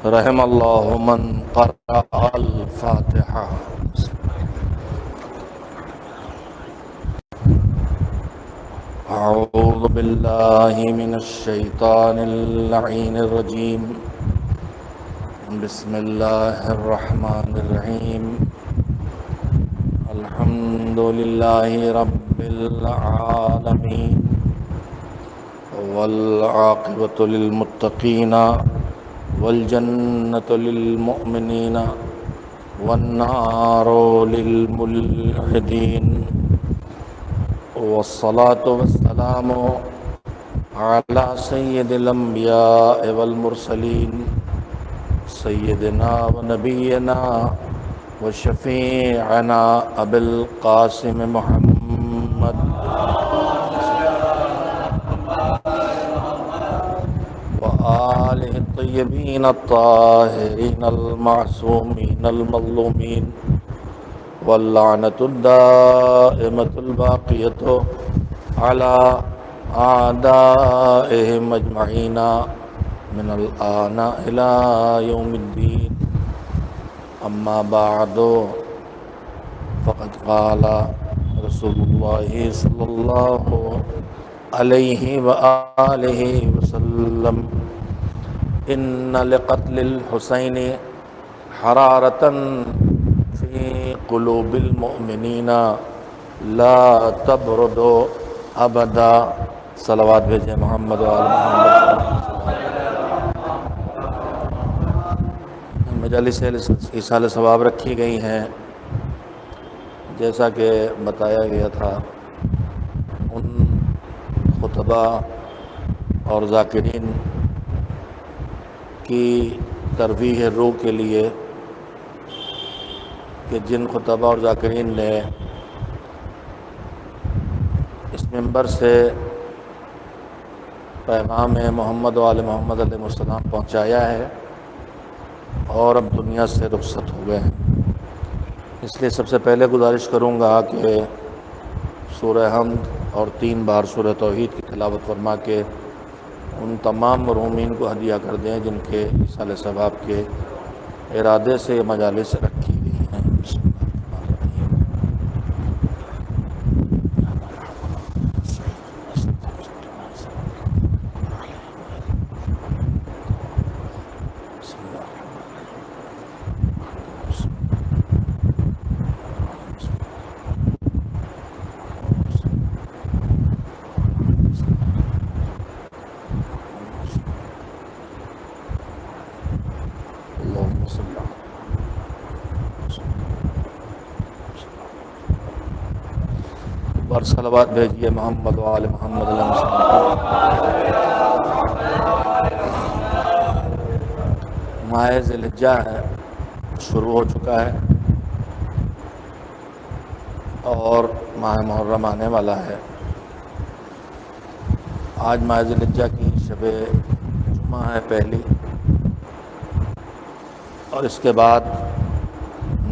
رحم اللہ من قرأ الفاتحہ۔ اعوذ باللہ من الشیطان اللعین الرجیم، بسم اللہ الرحمن الرحیم، الحمد للہ رب العالمین، والعاقبۃ للمتقین، والجنة للمؤمنین، والنار للملحدین، والصلاة والسلام على سید الانبیاء والمرسلین، سیدنا ونبینا وشفیعنا ابی القاسم محمد وآلہ الطیبین الطاہرین المعصومین المظلومین، واللعنۃ الدائمۃ الباقیۃ علی اعدائہم اجمعین من الآن الی یوم الدین۔ اما بعد، فقد قال رسول اللہ صلی اللہ علیہ وآلہ وسلم: ان لقتل الحسین حرارۃ فی قلوب المؤمنین لا تبرد ابدا۔ صلوات بھیجیں محمد وآل محمد۔ مجالس ایصال ثواب رکھی گئی ہیں، جیسا کہ بتایا گیا تھا ان خطبہ اور ذاکرین کی ترویح روح کے لیے کہ جن خطبہ اور ذاکرین نے اس منبر سے پیغام محمد و آل محمد علیہ السلام پہنچایا ہے اور اب دنیا سے رخصت ہو گئے ہیں۔ اس لیے سب سے پہلے گزارش کروں گا کہ سورہ حمد اور 3 بار سورہ توحید کی تلاوت فرما کے ان تمام مرحومین کو ہدیہ کر دیں جن کے ایصال ثواب کے ارادے سے یہ مجالس رکھی گئی ہیں۔ بسم اللہ الرحمن الرحیم۔ اور صلوات بھیجیے محمد و آل محمد علیہ وسلم۔ ماہ ذی الحجہ ہے، شروع ہو چکا ہے اور ماہ محرم آنے والا ہے۔ آج ماہ ذی الحجہ کی شب جمعہ ہے پہلی، اور اس کے بعد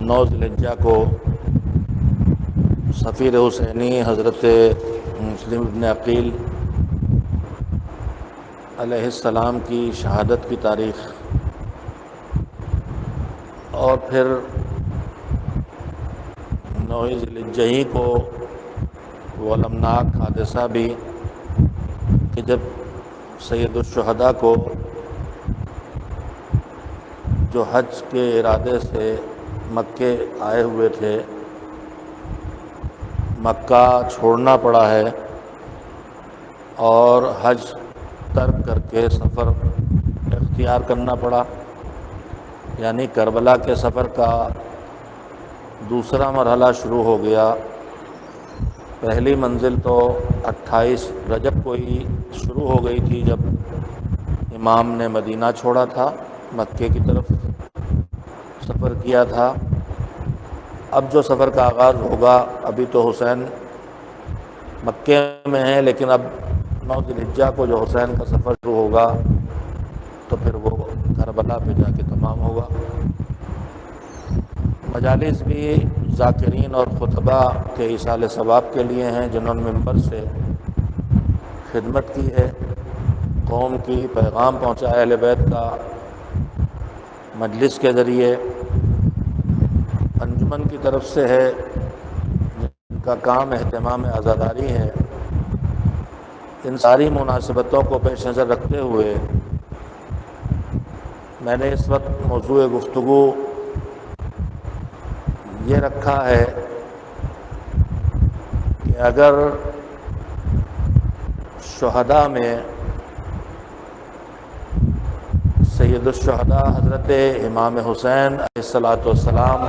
9 ذی الحجہ کو سفیر حسینی حضرت مسلم ابن عقیل علیہ السلام کی شہادت کی تاریخ، اور پھر 9 ذی الحجہ ہی کو وہ المناک حادثہ بھی کہ جب سید الشہداء کو جو حج کے ارادے سے مکے آئے ہوئے تھے، مکہ چھوڑنا پڑا ہے اور حج ترک کر کے سفر اختیار کرنا پڑا، یعنی کربلا کے سفر کا دوسرا مرحلہ شروع ہو گیا۔ پہلی منزل تو 28 رجب کو ہی شروع ہو گئی تھی جب امام نے مدینہ چھوڑا تھا، مکے کی طرف سفر کیا تھا۔ اب جو سفر کا آغاز ہوگا، ابھی تو حسین مکے میں ہیں، لیکن اب 9 ذی الحجہ کو جو حسین کا سفر شروع ہوگا تو پھر وہ کربلا پہ جا کے تمام ہوگا۔ مجالس بھی ذاکرین اور خطبہ کے ایصال ثواب کے لیے ہیں جنہوں نے منبر سے خدمت کی ہے، قوم کی پیغام پہنچایا اہل بیت کا، مجلس کے ذریعے، انجمن کی طرف سے ہے جن کا کام اہتمام عزاداری ہے، ان ساری مناسبتوں کو پیش نظر رکھتے ہوئے میں نے اس وقت موضوع گفتگو یہ رکھا ہے کہ اگر شہداء میں سید الشہداء حضرت امام حسین علیہ السلام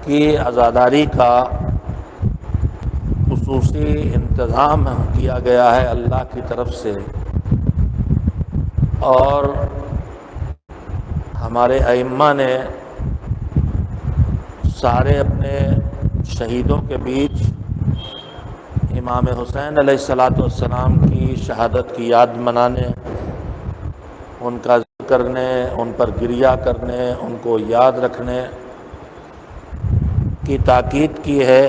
کی عزاداری کا خصوصی انتظام کیا گیا ہے اللہ کی طرف سے، اور ہمارے ائمہ نے سارے اپنے شہیدوں کے بیچ امام حسین علیہ السلام کی شہادت کی یاد منانے، ان کا ذکر کرنے، ان پر گریہ کرنے، ان کو یاد رکھنے کی تاکید کی ہے۔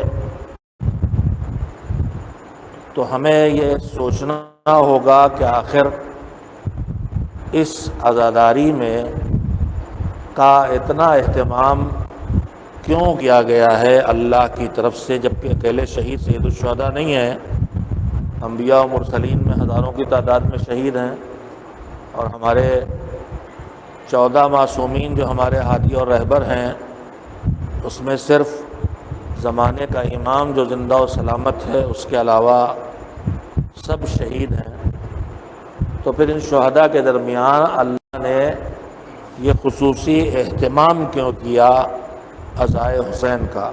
تو ہمیں یہ سوچنا ہوگا کہ آخر اس عزاداری میں کا اتنا اہتمام کیوں کیا گیا ہے اللہ کی طرف سے، جبکہ اکیلے شہید سید الشہداء نہیں ہیں، انبیاء و مرسلین میں ہزاروں کی تعداد میں شہید ہیں، اور ہمارے 14 معصومین جو ہمارے ہادی اور رہبر ہیں، اس میں صرف زمانے کا امام جو زندہ و سلامت ہے، اس کے علاوہ سب شہید ہیں۔ تو پھر ان شہداء کے درمیان اللہ نے یہ خصوصی اہتمام کیوں کیا عزائے حسین کا؟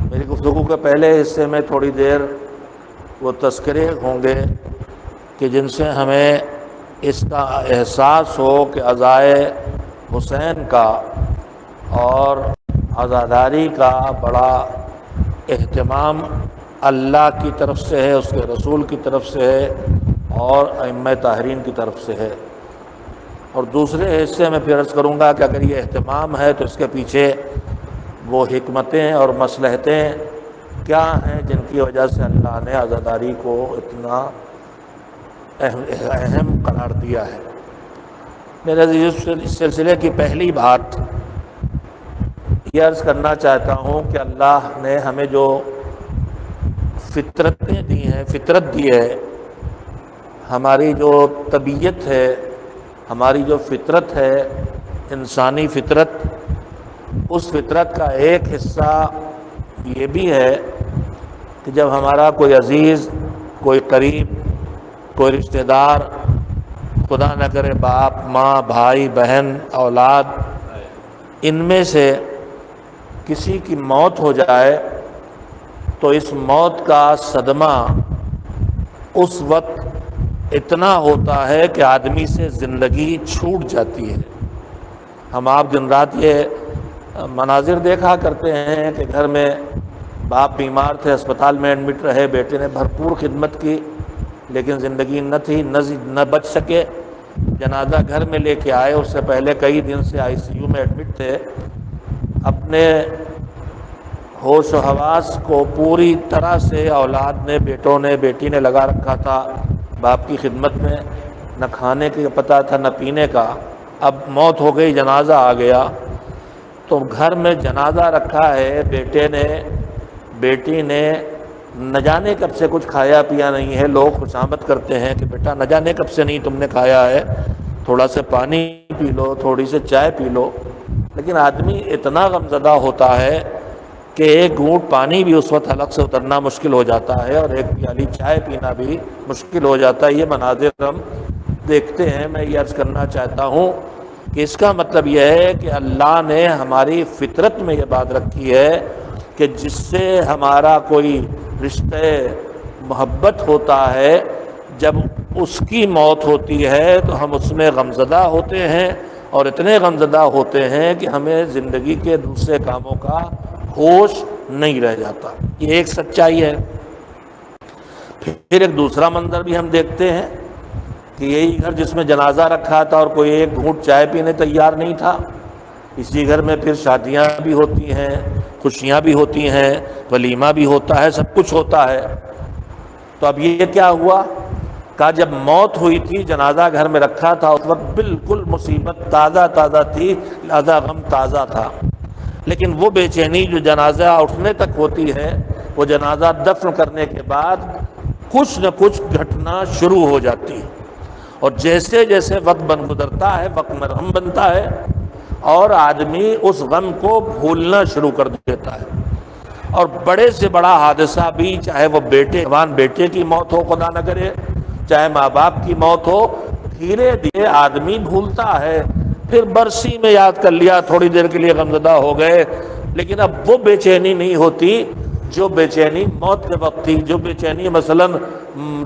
میری گفتگو کے پہلے حصے میں تھوڑی دیر وہ تذکرے ہوں گے کہ جن سے ہمیں اس کا احساس ہو کہ عزائے حسین کا اور عزاداری کا بڑا اہتمام اللہ کی طرف سے ہے، اس کے رسول کی طرف سے ہے، اور ائمہ طاہرین کی طرف سے ہے۔ اور دوسرے حصے میں پھر عرض کروں گا کہ اگر یہ اہتمام ہے تو اس کے پیچھے وہ حکمتیں اور مصلحتیں کیا ہیں جن کی وجہ سے اللہ نے عزاداری کو اتنا اہم قرار دیا ہے۔ میرے عزیز، اس سلسلے کی پہلی بات یہ عرض کرنا چاہتا ہوں کہ اللہ نے ہمیں جو فطرتیں دی ہیں، فطرت دی ہے، ہماری جو طبیعت ہے، ہماری جو فطرت ہے، انسانی فطرت، اس فطرت کا ایک حصہ یہ بھی ہے کہ جب ہمارا کوئی عزیز، کوئی قریب، کوئی رشتہ دار، خدا نہ کرے باپ، ماں، بھائی، بہن، اولاد، ان میں سے کسی کی موت ہو جائے تو اس موت کا صدمہ اس وقت اتنا ہوتا ہے کہ آدمی سے زندگی چھوٹ جاتی ہے۔ ہم آپ دن رات یہ مناظر دیکھا کرتے ہیں کہ گھر میں باپ بیمار تھے، اسپتال میں ایڈمٹ رہے، بیٹے نے بھرپور خدمت کی لیکن زندگی نہ تھی، نہ بچ سکے، جنازہ گھر میں لے کے آئے، اس سے پہلے کئی دن سے ICU میں ایڈمٹ تھے، اپنے ہوش و حواس کو پوری طرح سے اولاد نے، بیٹوں نے، بیٹی نے لگا رکھا تھا باپ کی خدمت میں، نہ کھانے کا پتہ تھا نہ پینے کا۔ اب موت ہو گئی، جنازہ آ گیا، تو گھر میں جنازہ رکھا ہے، بیٹے نے، بیٹی نے نہ جانے کب سے کچھ کھایا پیا نہیں ہے۔ لوگ خوشامد کرتے ہیں کہ بیٹا نہ جانے کب سے نہیں تم نے کھایا ہے، تھوڑا سا پانی پی لو، تھوڑی سی چائے پی لو، لیکن آدمی اتنا غمزدہ ہوتا ہے کہ ایک گھونٹ پانی بھی اس وقت حلق سے اترنا مشکل ہو جاتا ہے، اور ایک پیالی چائے پینا بھی مشکل ہو جاتا ہے۔ یہ مناظر ہم دیکھتے ہیں۔ میں یہ عرض کرنا چاہتا ہوں کہ اس کا مطلب یہ ہے کہ اللہ نے ہماری فطرت میں یہ بات رکھی ہے کہ جس سے ہمارا کوئی رشتہ محبت ہوتا ہے، جب اس کی موت ہوتی ہے تو ہم اس میں غمزدہ ہوتے ہیں، اور اتنے غمزدہ ہوتے ہیں کہ ہمیں زندگی کے دوسرے کاموں کا ہوش نہیں رہ جاتا۔ یہ ایک سچائی ہے۔ پھر ایک دوسرا منظر بھی ہم دیکھتے ہیں کہ یہی گھر جس میں جنازہ رکھا تھا اور کوئی ایک گھونٹ چائے پینے تیار نہیں تھا، اسی گھر میں پھر شادیاں بھی ہوتی ہیں، خوشیاں بھی ہوتی ہیں، ولیمہ بھی ہوتا ہے، سب کچھ ہوتا ہے۔ تو اب یہ کیا ہوا کہا جب موت ہوئی تھی جنازہ گھر میں رکھا تھا اس وقت بالکل مصیبت تازہ تازہ تھی، لہذا غم تازہ تھا، لیکن وہ بے چینی جو جنازہ اٹھنے تک ہوتی ہے، وہ جنازہ دفن کرنے کے بعد کچھ نہ کچھ گھٹنا شروع ہو جاتی ہے، اور جیسے جیسے وقت گزرتا ہے وقت مرہم بنتا ہے اور آدمی اس غم کو بھولنا شروع کر دیتا ہے، اور بڑے سے بڑا حادثہ بھی، چاہے وہ جوان بیٹے کی موت ہو خدا نہ کرے، چاہے ماں باپ کی موت ہو، دھیرے دھیرے آدمی بھولتا ہے، پھر برسی میں یاد کر لیا، تھوڑی دیر کے لیے غمزدہ ہو گئے، لیکن اب وہ بے چینی نہیں ہوتی جو بے چینی موت کے وقت تھی، جو بے چینی مثلا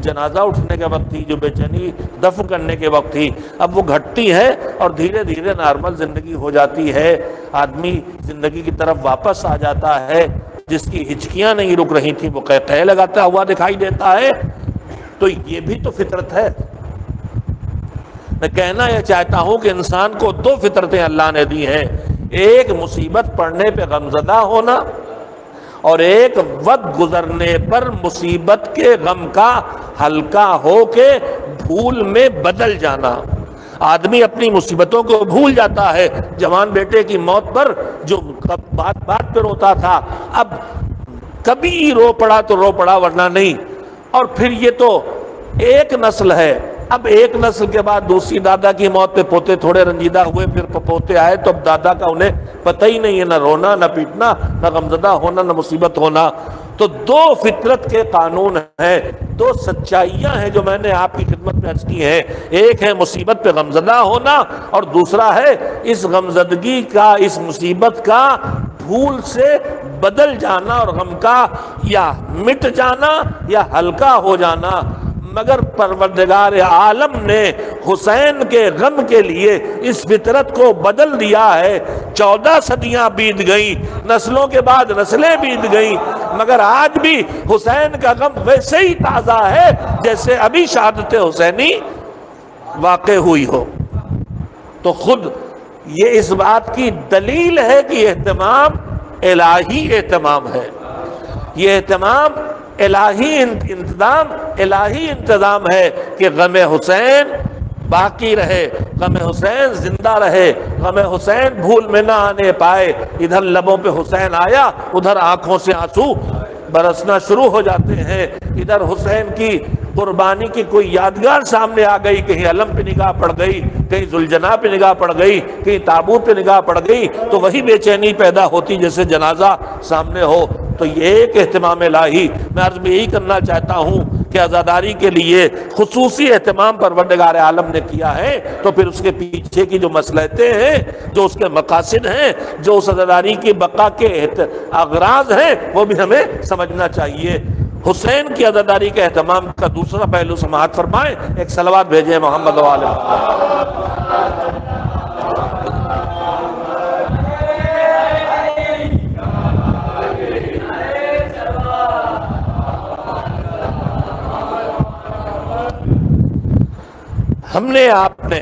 جنازہ اٹھنے کے وقت تھی، جو بے چینی دفن کرنے کے وقت تھی، اب وہ گھٹتی ہے اور دھیرے دھیرے نارمل زندگی ہو جاتی ہے، آدمی زندگی کی طرف واپس آ جاتا ہے، جس کی ہچکیاں نہیں رک رہی تھیں وہ قہقہے لگاتا ہوا دکھائی دیتا ہے۔ تو یہ بھی تو فطرت ہے۔ میں کہنا یہ چاہتا ہوں کہ انسان کو دو فطرتیں اللہ نے دی ہیں، ایک مصیبت پڑنے پہ غمزدہ ہونا، اور ایک وقت گزرنے پر مصیبت کے غم کا ہلکا ہو کے بھول میں بدل جانا۔ آدمی اپنی مصیبتوں کو بھول جاتا ہے، جوان بیٹے کی موت پر جو بات بات پہ روتا تھا، اب کبھی رو پڑا تو رو پڑا ورنہ نہیں، اور پھر یہ تو ایک نسل ہے، اب ایک نسل کے بعد دوسری دادا کی موت پہ پوتے تھوڑے رنجیدہ ہوئے، پھر پوتے آئے تو اب دادا کا انہیں پتہ ہی نہیں ہے، نہ رونا نہ پیٹنا، نہ غمزدہ ہونا، نہ مصیبت ہونا۔ تو دو فطرت کے قانون ہیں، دو سچائیاں ہیں جو میں نے آپ کی خدمت میں عرض کی ہیں، ایک ہے مصیبت پہ غمزدہ ہونا، اور دوسرا ہے اس غمزدگی کا، اس مصیبت کا بھول سے بدل جانا اور غم کا یا مٹ جانا یا ہلکا ہو جانا۔ مگر پروردگار عالم نے حسین کے غم کے لیے اس فطرت کو بدل دیا ہے۔ 14 صدیاں بیت گئیں، نسلوں کے بعد نسلیں بیت گئیں، مگر آج بھی حسین کا غم ویسے ہی تازہ ہے جیسے ابھی شہادت حسینی واقع ہوئی ہو۔ تو خود یہ اس بات کی دلیل ہے کہ یہ اہتمام الہی اہتمام ہے، یہ اہتمام الہی انتظام، الہی انتظام ہے کہ غم حسین باقی رہے، غم حسین زندہ رہے، غم حسین بھول میں نہ آنے پائے۔ ادھر لبوں پہ حسین آیا، ادھر آنکھوں سے آنسو برسنا شروع ہو جاتے ہیں، ادھر حسین کی قربانی کی کوئی یادگار سامنے آ گئی، کہیں علم پہ نگاہ پڑ گئی، کہیں ذوالجناح پہ نگاہ پڑ گئی، کہیں تابوت پہ نگاہ پڑ گئی، تو وہی بے چینی پیدا ہوتی جیسے جنازہ سامنے ہو۔ تو یہ ایک اہتمام الہی، میں عرض میں یہی کرنا چاہتا ہوں کہ عزاداری کے لیے خصوصی اہتمام پروردگار عالم نے کیا ہے، تو پھر اس کے پیچھے کی جو مصلحتیں ہیں، جو اس کے مقاصد ہیں، جو اس عزاداری کی بقا کے اغراض ہیں، وہ بھی ہمیں سمجھنا چاہیے۔ حسین کی عزاداری کے اہتمام کا دوسرا پہلو سماعت فرمائیں، ایک صلوات بھیجیں محمد و آل ہم نے آپ نے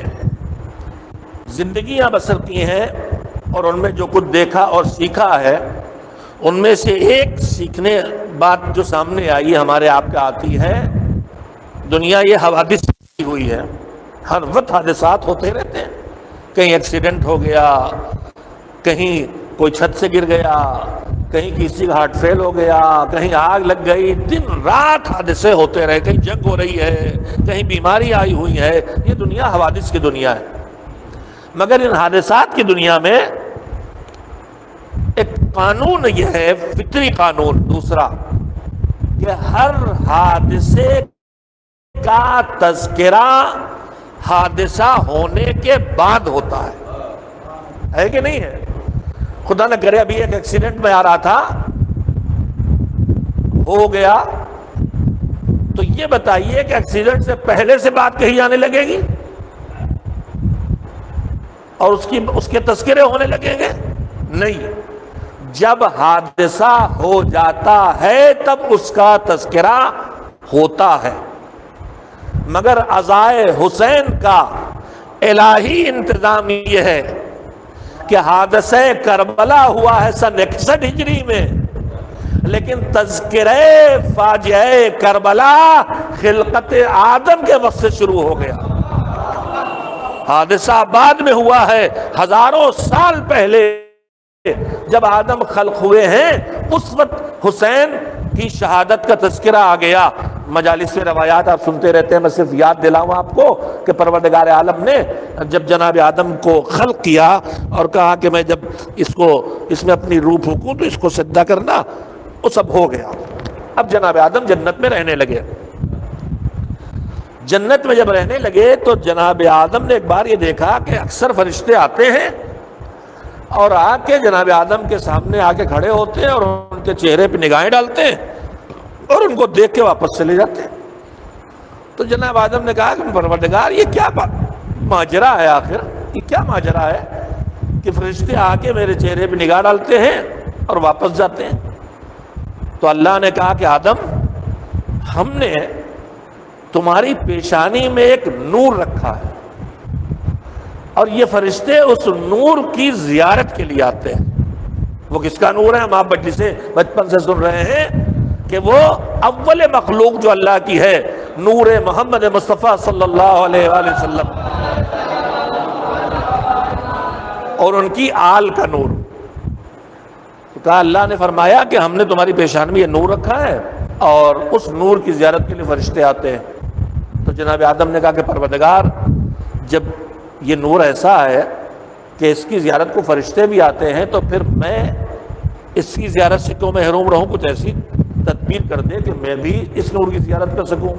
زندگیاں بسر کی ہیں اور ان میں جو کچھ دیکھا اور سیکھا ہے، ان میں سے ایک سیکھنے بات جو سامنے آئی ہمارے آپ کا آتی ہے، دنیا یہ حوادث کی ہوئی ہے، ہر وقت حادثات ہوتے رہتے ہیں، کہیں ایکسیڈنٹ ہو گیا، کہیں کوئی چھت سے گر گیا، کہیں کسی کا ہارٹ فیل ہو گیا، کہیں آگ لگ گئی، دن رات حادثے ہوتے رہے، کہیں جنگ ہو رہی ہے، کہیں بیماری آئی ہوئی ہے، یہ دنیا حوادث کی دنیا ہے۔ مگر ان حادثات کی دنیا میں ایک قانون یہ ہے، فطری قانون دوسرا، کہ ہر حادثے کا تذکرہ حادثہ ہونے کے بعد ہوتا ہے کہ نہیں ہے؟ خدا نہ کرے ابھی ایک ایکسیڈنٹ میں آ رہا تھا، ہو گیا، تو یہ بتائیے کہ ایکسیڈنٹ سے پہلے سے بات کہی جانے لگے گی اور اس کے تذکرے ہونے لگیں گے؟ نہیں، جب حادثہ ہو جاتا ہے تب اس کا تذکرہ ہوتا ہے۔ مگر عزائے حسین کا الہی انتظام یہ ہے کہ حادثہ کربلا ہوا ہے سن 61 ہجری میں، لیکن تذکرہ فاجعہ کربلا خلقت آدم کے وقت سے شروع ہو گیا. حادثہ بعد میں ہوا ہے، ہزاروں سال پہلے جب آدم خلق ہوئے ہیں اس وقت حسین کی شہادت کا تذکرہ آ گیا. مجالس میں روایات آپ سنتے رہتے ہیں، میں صرف یاد دلاؤں آپ کو کہ پروردگار عالم نے جب جناب آدم کو خلق کیا اور کہا کہ میں جب اس میں اپنی روح پھونکوں تو اس کو سجدہ کرنا، وہ سب ہو گیا. اب جناب آدم جنت میں رہنے لگے. جنت میں جب رہنے لگے تو جناب آدم نے ایک بار یہ دیکھا کہ اکثر فرشتے آتے ہیں اور آ کے جناب آدم کے سامنے آ کے کھڑے ہوتے ہیں اور ان کے چہرے پہ نگاہیں ڈالتے ہیں اور ان کو دیکھ کے واپس چلے جاتے ہیں. تو جناب آدم نے کہا کہ پروردگار یہ کیا ماجرا ہے، آخر یہ کیا ماجرا ہے کہ فرشتے آ کے میرے چہرے پہ نگاہ ڈالتے ہیں اور واپس جاتے ہیں؟ تو اللہ نے کہا کہ آدم، ہم نے تمہاری پیشانی میں ایک نور رکھا ہے اور یہ فرشتے اس نور کی زیارت کے لیے آتے ہیں. وہ کس کا نور ہے؟ ہم آپ بچپن سے سن رہے ہیں کہ وہ اول مخلوق جو اللہ کی ہے، نور محمد مصطفیٰ صلی اللہ علیہ وآلہ وسلم اور ان کی آل کا نور. تو کہا، اللہ نے فرمایا کہ ہم نے تمہاری پیشانی میں یہ نور رکھا ہے اور اس نور کی زیارت کے لیے فرشتے آتے ہیں. تو جناب آدم نے کہا کہ پروردگار، جب یہ نور ایسا ہے کہ اس کی زیارت کو فرشتے بھی آتے ہیں تو پھر میں اس کی زیارت سے کیوں محروم رہوں؟ کچھ ایسی تدبیر کر دے کہ میں بھی اس نور کی زیارت کر سکوں.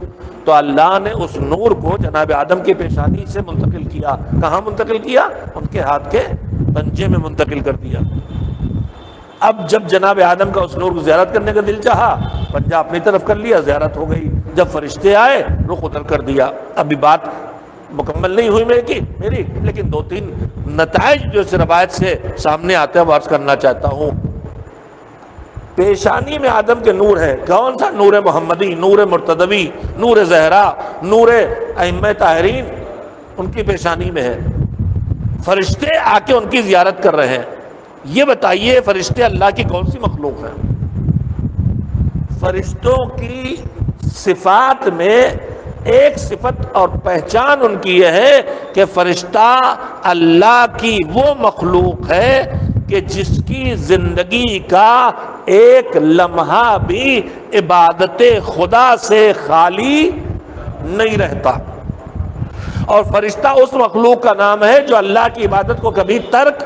تو اللہ نے اس نور کو جناب آدم کی پیشانی سے منتقل کیا. کہاں منتقل کیا؟ ان کے ہاتھ کے پنجے میں منتقل کر دیا. اب جب جناب آدم کا اس نور کو زیارت کرنے کا دل چاہا، پنجہ اپنی طرف کر لیا، زیارت ہو گئی. جب فرشتے آئے رخ ادھر کر دیا. ابھی بات مکمل نہیں ہوئی میری، لیکن 2-3 نتائج جو اس روایت سے سامنے آتے ہیں وہ عرض کرنا چاہتا ہوں. پیشانی میں آدم کے نور ہے. کون سا؟ نور محمدی، نور مرتضوی، نور زہرا، نور ائمہ طاہرین ان کی پیشانی میں ہے. فرشتے آ کے ان کی زیارت کر رہے ہیں. یہ بتائیے فرشتے اللہ کی کون سی مخلوق ہیں؟ فرشتوں کی صفات میں ایک صفت اور پہچان ان کی یہ ہے کہ فرشتہ اللہ کی وہ مخلوق ہے کہ جس کی زندگی کا ایک لمحہ بھی عبادت خدا سے خالی نہیں رہتا. اور فرشتہ اس مخلوق کا نام ہے جو اللہ کی عبادت کو کبھی ترک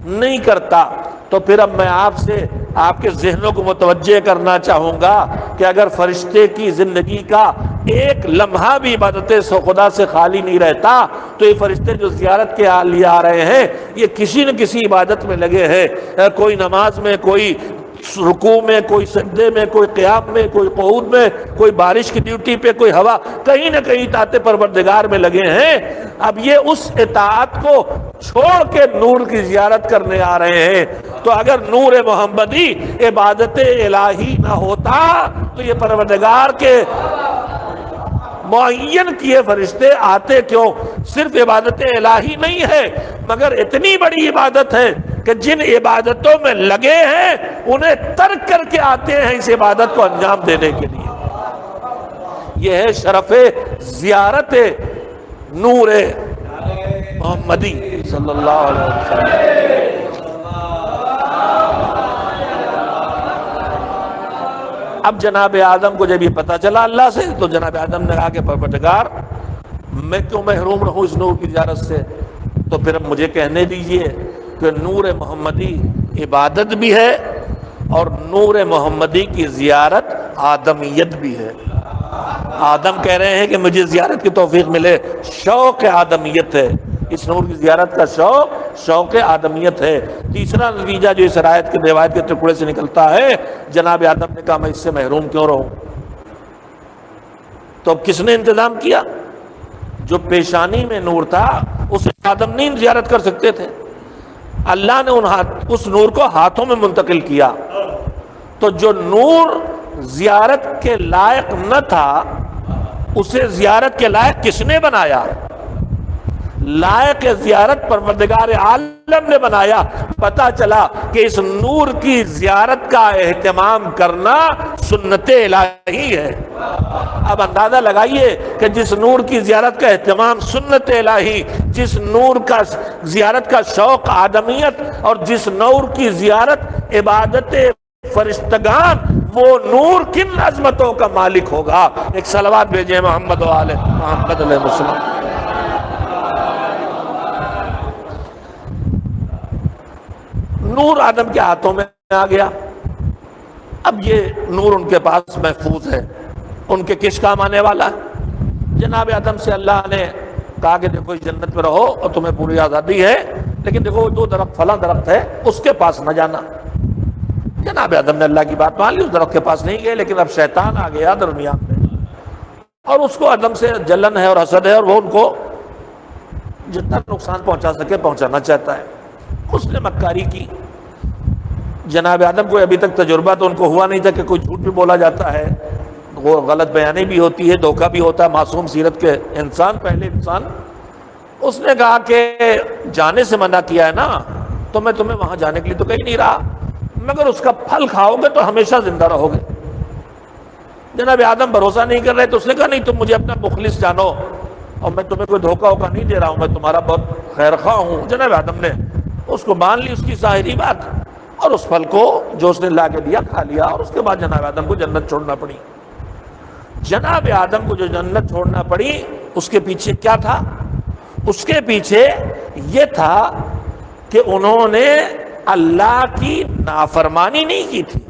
نہیں کرتا. تو پھر اب میں آپ سے آپ کے ذہنوں کو متوجہ کرنا چاہوں گا کہ اگر فرشتے کی زندگی کا ایک لمحہ بھی عبادت خدا سے خالی نہیں رہتا تو یہ فرشتے جو زیارت کے لیے آ رہے ہیں یہ کسی نہ کسی عبادت میں لگے ہیں. کوئی نماز میں، کوئی رکوع میں، کوئی سجدے میں، کوئی قیام میں، کوئی قعود میں، کوئی بارش کی ڈیوٹی پہ، کوئی ہوا، کہیں نہ کہیں اطاعت پروردگار میں لگے ہیں. اب یہ اس اطاعت کو چھوڑ کے نور کی زیارت کرنے آ رہے ہیں. تو اگر نور محمدی عبادت الہی نہ ہوتا تو یہ پروردگار کے معین کیے فرشتے آتے کیوں؟ صرف عبادت الہی نہیں ہے مگر اتنی بڑی عبادت ہے کہ جن عبادتوں میں لگے ہیں انہیں ترک کر کے آتے ہیں اس عبادت کو انجام دینے کے لیے. یہ ہے شرف زیارت نور محمدی صلی اللہ علیہ وسلم. اب جناب آدم کو جب یہ پتہ چلا اللہ سے تو جناب آدم نے کہا کہ پروردگار میں کیوں محروم رہوں اس نور کی زیارت سے؟ تو پھر اب مجھے کہنے دیجئے کہ نور محمدی عبادت بھی ہے اور نور محمدی کی زیارت آدمیت بھی ہے. آدم کہہ رہے ہیں کہ مجھے زیارت کی توفیق ملے، شوق آدمیت ہے. اس نور کی زیارت کا شوق آدمیت ہے. تیسرا نتیجہ جو اس روایت کے ٹکڑے سے نکلتا ہے، جناب آدم نے کہا میں اس سے محروم کیوں رہوں؟ تو اب کس نے انتظام کیا؟ جو پیشانی میں نور تھا اسے آدم نہیں زیارت کر سکتے تھے. اللہ نے اس نور کو ہاتھوں میں منتقل کیا. تو جو نور زیارت کے لائق نہ تھا اسے زیارت کے لائق کس نے بنایا؟ لائق زیارت پروردگار عالم نے بنایا، پتہ چلا کہ اس نور کی زیارت کا اہتمام کرنا سنت الہی ہے۔ اب اندازہ لگائیے کہ جس نور کی زیارت کا اہتمام سنت الہی، جس نور کا زیارت کا شوق آدمیت، اور جس نور کی زیارت عبادت فرشتگان، وہ نور کن عظمتوں کا مالک ہوگا۔ ایک صلوات بھیجیں محمد و آل محمد علیہ وسلم۔ نور آدم کے ہاتھوں میں آ گیا، اب یہ نور ان کے پاس محفوظ ہے، ان کے کس کام آنے والا ہے؟ جناب آدم سے اللہ نے کہا کہ دیکھو اس جنت میں رہو اور تمہیں پوری آزادی ہے، لیکن دیکھو دو درخت، فلاں درخت ہے، اس کے پاس نہ جانا۔ جناب آدم نے اللہ کی بات مان لی، اس درخت کے پاس نہیں گئے، لیکن اب شیطان آ گیا درمیان میں، اور اس کو آدم سے جلن ہے اور حسد ہے، اور وہ ان کو جتنا نقصان پہنچا سکے پہنچانا چاہتا ہے۔ اس نے مکاری کی۔ جناب آدم کو ابھی تک تجربہ تو ان کو ہوا نہیں تھا کہ کوئی جھوٹ بھی بولا جاتا ہے، وہ غلط بیانی بھی ہوتی ہے، دھوکہ بھی ہوتا ہے، معصوم سیرت کے انسان، پہلے انسان۔ اس نے کہا کہ جانے سے منع کیا ہے نا، تو میں تمہیں وہاں جانے کے لیے تو کہیں نہیں رہا، مگر اس کا پھل کھاؤ گے تو ہمیشہ زندہ رہو گے۔ جناب آدم بھروسہ نہیں کر رہے، تو اس نے کہا نہیں، تم مجھے اپنا مخلص جانو، اور میں تمہیں کوئی دھوکہ ووکہ نہیں دے رہا ہوں، میں تمہارا بہت خیر خواہ ہوں۔ جناب آدم نے اس کو مان لی، اس کی ظاہری بات، اور اس پھل کو جو اس نے لا کے دیا کھا لیا، اور اس کے بعد جناب آدم کو جنت چھوڑنا پڑی۔ جناب آدم کو جو جنت چھوڑنا پڑی، اس کے پیچھے کیا تھا؟ اس کے پیچھے یہ تھا کہ انہوں نے اللہ کی نافرمانی نہیں کی تھی۔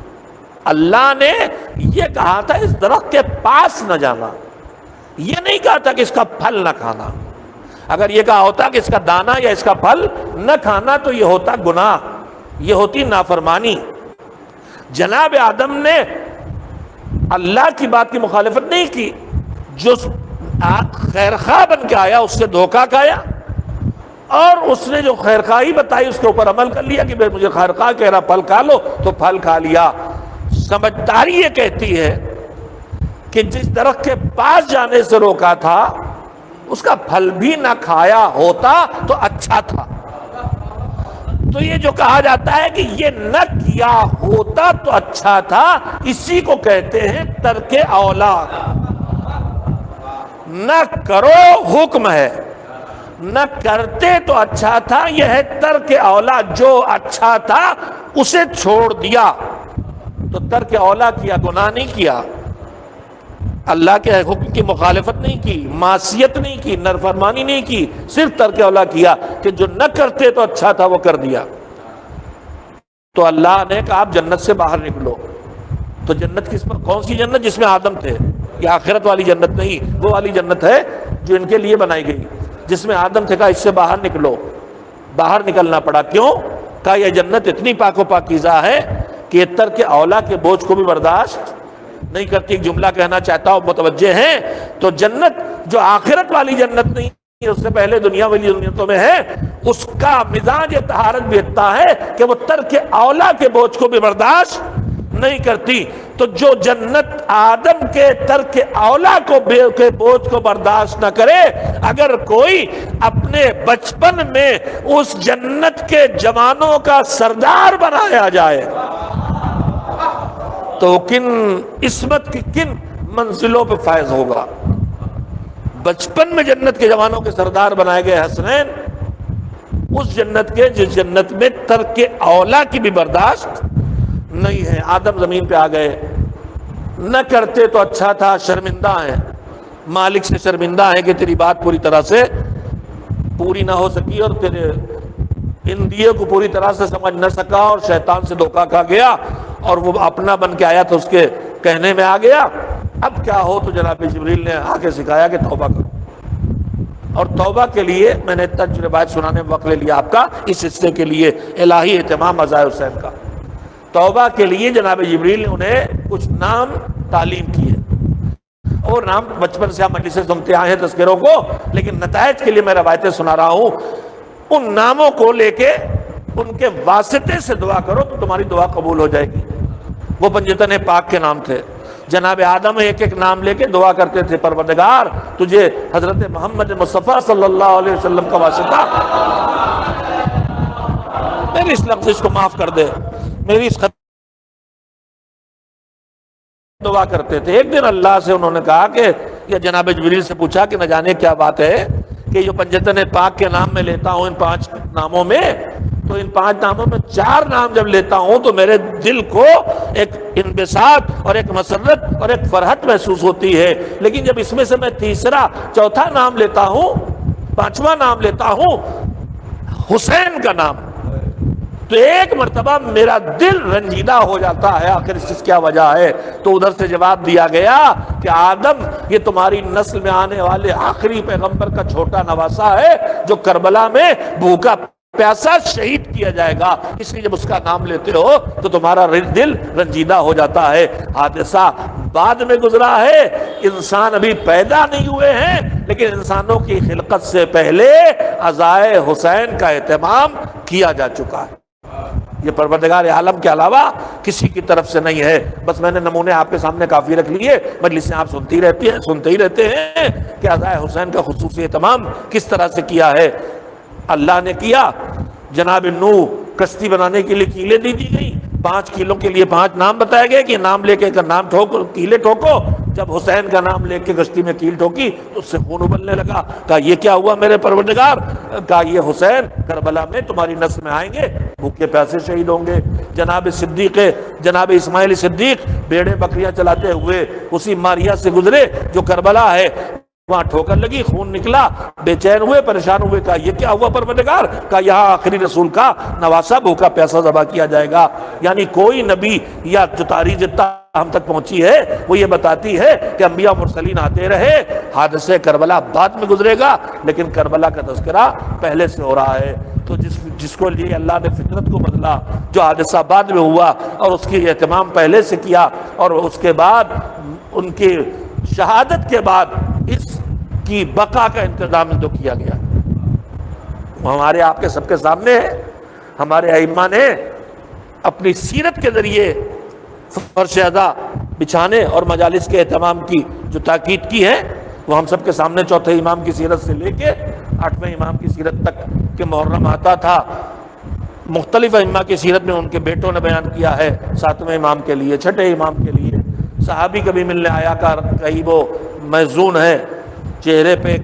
اللہ نے یہ کہا تھا اس درخت کے پاس نہ جانا، یہ نہیں کہا تھا کہ اس کا پھل نہ کھانا۔ اگر یہ کہا ہوتا کہ اس کا دانہ یا اس کا پھل نہ کھانا تو یہ ہوتا گناہ، یہ ہوتی نافرمانی۔ جناب آدم نے اللہ کی بات کی مخالفت نہیں کی، جو خیرخواہ بن کے آیا اس سے دھوکہ کھایا، اور اس نے جو خیرخواہی بتائی اس کے اوپر عمل کر لیا کہ مجھے خیرخواہ کہہ رہا پھل کھا لو، تو پھل کھا لیا۔ سمجھداری یہ کہتی ہے کہ جس درخت کے پاس جانے سے روکا تھا اس کا پھل بھی نہ کھایا ہوتا تو اچھا تھا۔ تو یہ جو کہا جاتا ہے کہ یہ نہ کیا ہوتا تو اچھا تھا، اسی کو کہتے ہیں ترک اولا۔ نہ کرو حکم ہے، نہ کرتے تو اچھا تھا، یہ ہے ترک اولا۔ جو اچھا تھا اسے چھوڑ دیا، تو ترک اولا کیا، گناہ نہیں کیا، اللہ کے حکم کی مخالفت نہیں کی، معصیت نہیں کی، نافرمانی نہیں کی، صرف ترک اولا کیا کہ جو نہ کرتے تو اچھا تھا وہ کر دیا۔ تو اللہ نے کہا آپ جنت سے باہر نکلو۔ تو جنت کس پر؟ کون سی جنت؟ جس میں آدم تھے۔ یہ آخرت والی جنت نہیں، وہ والی جنت ہے جو ان کے لیے بنائی گئی، جس میں آدم تھے۔ کہا اس سے باہر نکلو۔ باہر نکلنا پڑا، کیوں؟ کہا یہ جنت اتنی پاک و پاکیزہ ہے کہ یہ ترک اولا کے بوجھ کو بھی برداشت نہیں کرتی۔ ایک جملہ کہنا چاہتا ہوں، متوجہ ہیں؟ تو جنت جو آخرت والی جنت نہیں، اس سے پہلے دنیا والی جنتوں میں ہے، اس کا مزاج طہارت بھی اتنا ہے کہ وہ ترک اولا کے بوجھ کو بھی برداشت نہیں کرتی۔ تو جو جنت آدم کے ترک اولا کے بوجھ کو برداشت نہ کرے، اگر کوئی اپنے بچپن میں اس جنت کے جوانوں کا سردار بنایا جائے تو کن عصمت کی کن منزلوں پہ فائز ہوگا۔ بچپن میں جنت کے جوانوں کے سردار بنائے گئے حسنین، اس جنت کے جس جنت میں ترک اولا کی بھی برداشت نہیں ہے۔ آدم زمین پہ آ گئے، نہ کرتے تو اچھا تھا، شرمندہ ہیں، مالک سے شرمندہ ہیں کہ تیری بات پوری طرح سے پوری نہ ہو سکی، اور تیرے ان دیے کو پوری طرح سے سمجھ نہ سکا، اور شیطان سے دھوکہ کھا گیا، اور وہ اپنا بن کے آیا تو اس کے کہنے میں آ گیا۔ اب کیا ہو؟ تو جناب جبریل نے آ کے سکھایا کہ توبہ کرو، اور توبہ کے لیے میں نے اتنا روایت سنانے میں وقت لے لیا آپ کا، اس حصے کے لیے الہی اہتمام عزائے حسین کا۔ توبہ کے لیے جناب جبریل نے انہیں کچھ نام تعلیم کیے، اور نام بچپن سے ہم مجلس سے سنتے آئے ہیں تذکروں کو، لیکن نتائج کے لیے میں روایتیں سنا رہا ہوں۔ ان ناموں کو لے کے ان کے واسطے سے دعا کرو تو تمہاری دعا قبول ہو جائے گی۔ وہ پنجتن پاک کے نام تھے۔ جناب آدم ایک ایک نام لے کے دعا کرتے تھے، پروردگار تجھے حضرت محمد مصطفیٰ صلی اللہ علیہ وسلم کا واسطہ میری اس لفظ کو معاف کر دے، میری اس دعا کرتے تھے۔ ایک دن اللہ سے انہوں نے کہا کہ یا جناب جبریل سے پوچھا کہ نہ جانے کیا بات ہے کہ یہ پنجتن پاک کے نام میں لیتا ہوں ان 5 ناموں میں، تو ان 5 ناموں میں 4 نام جب لیتا ہوں تو میرے دل کو ایک انبساط اور ایک مسرت اور ایک فرحت محسوس ہوتی ہے، لیکن جب اس میں سے میں تیسرا چوتھا نام لیتا ہوں، 5واں نام لیتا ہوں حسین کا نام، تو ایک مرتبہ میرا دل رنجیدہ ہو جاتا ہے، آخر اس کیا وجہ ہے؟ تو ادھر سے جواب دیا گیا کہ آدم یہ تمہاری نسل میں آنے والے آخری پیغمبر کا چھوٹا نواسا ہے جو کربلا میں بھوکا پیاسا شہید کیا جائے گا، اس لیے جب اس کا نام لیتے ہو تو تمہارا دل رنجیدہ ہو جاتا ہے۔ حادثہ بعد میں گزرا ہے، انسان ابھی پیدا نہیں ہوئے ہیں، لیکن انسانوں کی خلقت سے پہلے عزائے حسین کا اہتمام کیا جا چکا ہے۔ یہ پروردگار عالم کے علاوہ کسی کی طرف سے نہیں ہے۔ بس میں نے نمونے آپ کے سامنے کافی رکھ لیے، مجلسیں آپ سنتے ہی رہتے ہیں کہ عزائے حسین کا خصوصی اہتمام کس طرح سے کیا ہے۔ اللہ نے کیا، جناب نوح کشتی بنانے کے لیے کیلیں دی گئی، 5 کیلوں کے لیے 5 نام بتایا گیا کہ نام لے کے نام ٹھوکو، کیلیں ٹھوکو۔ جب حسین کا نام لے کے کشتی میں کیل ٹھوکی تو اس سے خون ابلنے لگا۔ کہا یہ کیا ہوا میرے پروردگار؟ کہا یہ حسین کربلا میں تمہاری نسل میں آئیں گے، بھوکے پیاسے شہید ہوں گے۔ جناب اسماعیل صدیق بیڑے بکریاں چلاتے ہوئے اسی ماریا سے گزرے جو کربلا ہے، وہاں ٹھوکر لگی، خون نکلا، بے چین ہوئے، پریشان ہوئے۔ کہا یہ کیا ہوا پروردگار؟ کہا یہاں آخری رسول کا نواسا بھوکا پیاسا ذبح کیا جائے گا۔ یعنی کوئی نبی یا جو تاریخ جتنا ہم تک پہنچی ہے وہ یہ بتاتی ہے کہ انبیاء مرسلین آتے رہے، حادثے کربلا بعد میں گزرے گا، لیکن کربلا کا تذکرہ پہلے سے ہو رہا ہے۔ تو جس کو لیے اللہ نے فطرت کو بدلا، جو حادثہ بعد میں ہوا اور اس کی اہتمام پہلے سے کیا، اور اس کے بعد ان کی شہادت کے بعد اس کی بقا کا انتظام جو کیا گیا وہ ہمارے آپ کے سب کے سامنے ہے۔ ہمارے ائمہ نے اپنی سیرت کے ذریعے فرش ازا بچھانے اور مجالس کے اہتمام کی جو تاکید کی ہے وہ ہم سب کے سامنے 4تھے امام کی سیرت سے لے کے 8ویں امام کی سیرت تک کہ محرم آتا تھا۔ مختلف ائمہ کی سیرت میں ان کے بیٹوں نے بیان کیا ہے، 7ویں امام کے لیے، 6ٹھے امام کے لیے۔ صحابی کبھی ملنے آیا کہیں وہ محزون ہے، چہرے پہ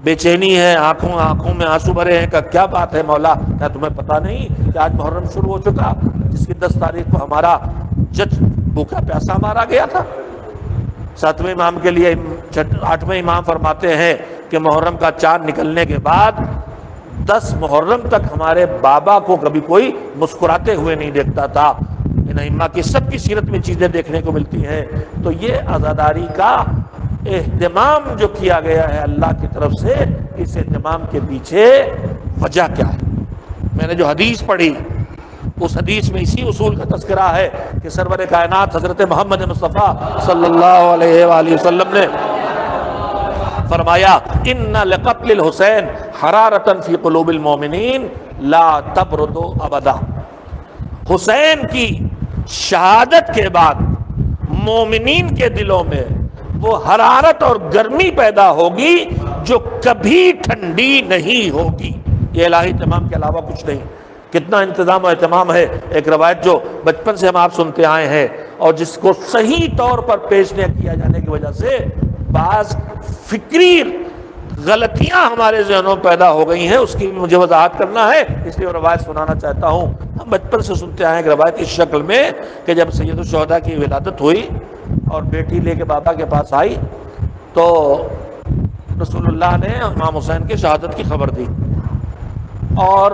بے چینی ہے، آنکھوں میں آنسو بھرے ہیں۔ کہ کیا بات ہے مولا؟ کیا تمہیں پتہ نہیں کہ آج محرم شروع ہو چکا، جس کی 10 تاریخ کو ہمارا جج بھوکا پیاسا مارا گیا تھا؟ 7ویں امام کے لیے 8ویں امام فرماتے ہیں کہ محرم کا چاند نکلنے کے بعد 10 محرم تک ہمارے بابا کو کبھی کوئی مسکراتے ہوئے نہیں دیکھتا تھا۔ ان ائمہ کی سب کی سیرت میں چیزیں دیکھنے کو ملتی ہیں۔ تو یہ عزاداری کا اہتمام جو کیا گیا ہے اللہ کی طرف سے، اس اہتمام کے پیچھے وجہ کیا ہے؟ میں نے جو حدیث پڑھی اس حدیث میں اسی اصول کا تذکرہ ہے کہ سرور کائنات حضرت محمد مصطفیٰ صلی اللہ علیہ وآلہ وسلم نے فرمایا ان لقتل الحسین حرارۃ فی قلوب المؤمنین لا تبرد ابدا۔ حسین کی شہادت کے بعد مومنین کے دلوں میں وہ حرارت اور گرمی پیدا ہوگی جو کبھی ٹھنڈی نہیں ہوگی۔ یہ الہی اہتمام کے علاوہ کچھ نہیں۔ کتنا انتظام و اہتمام ہے۔ ایک روایت جو بچپن سے ہم آپ سنتے آئے ہیں اور جس کو صحیح طور پر پیش نہ کیا جانے کی وجہ سے بعض فکری غلطیاں ہمارے ذہنوں میں پیدا ہو گئی ہیں، اس کی بھی مجھے وضاحت کرنا ہے، اس لیے وہ روایت سنانا چاہتا ہوں۔ ہم بچپن سے سنتے آئے ہیں ایک روایت اس شکل میں کہ جب سید الشہداء کی ولادت ہوئی اور بیٹی لے کے بابا کے پاس آئی تو رسول اللہ نے امام حسین کی شہادت کی خبر دی، اور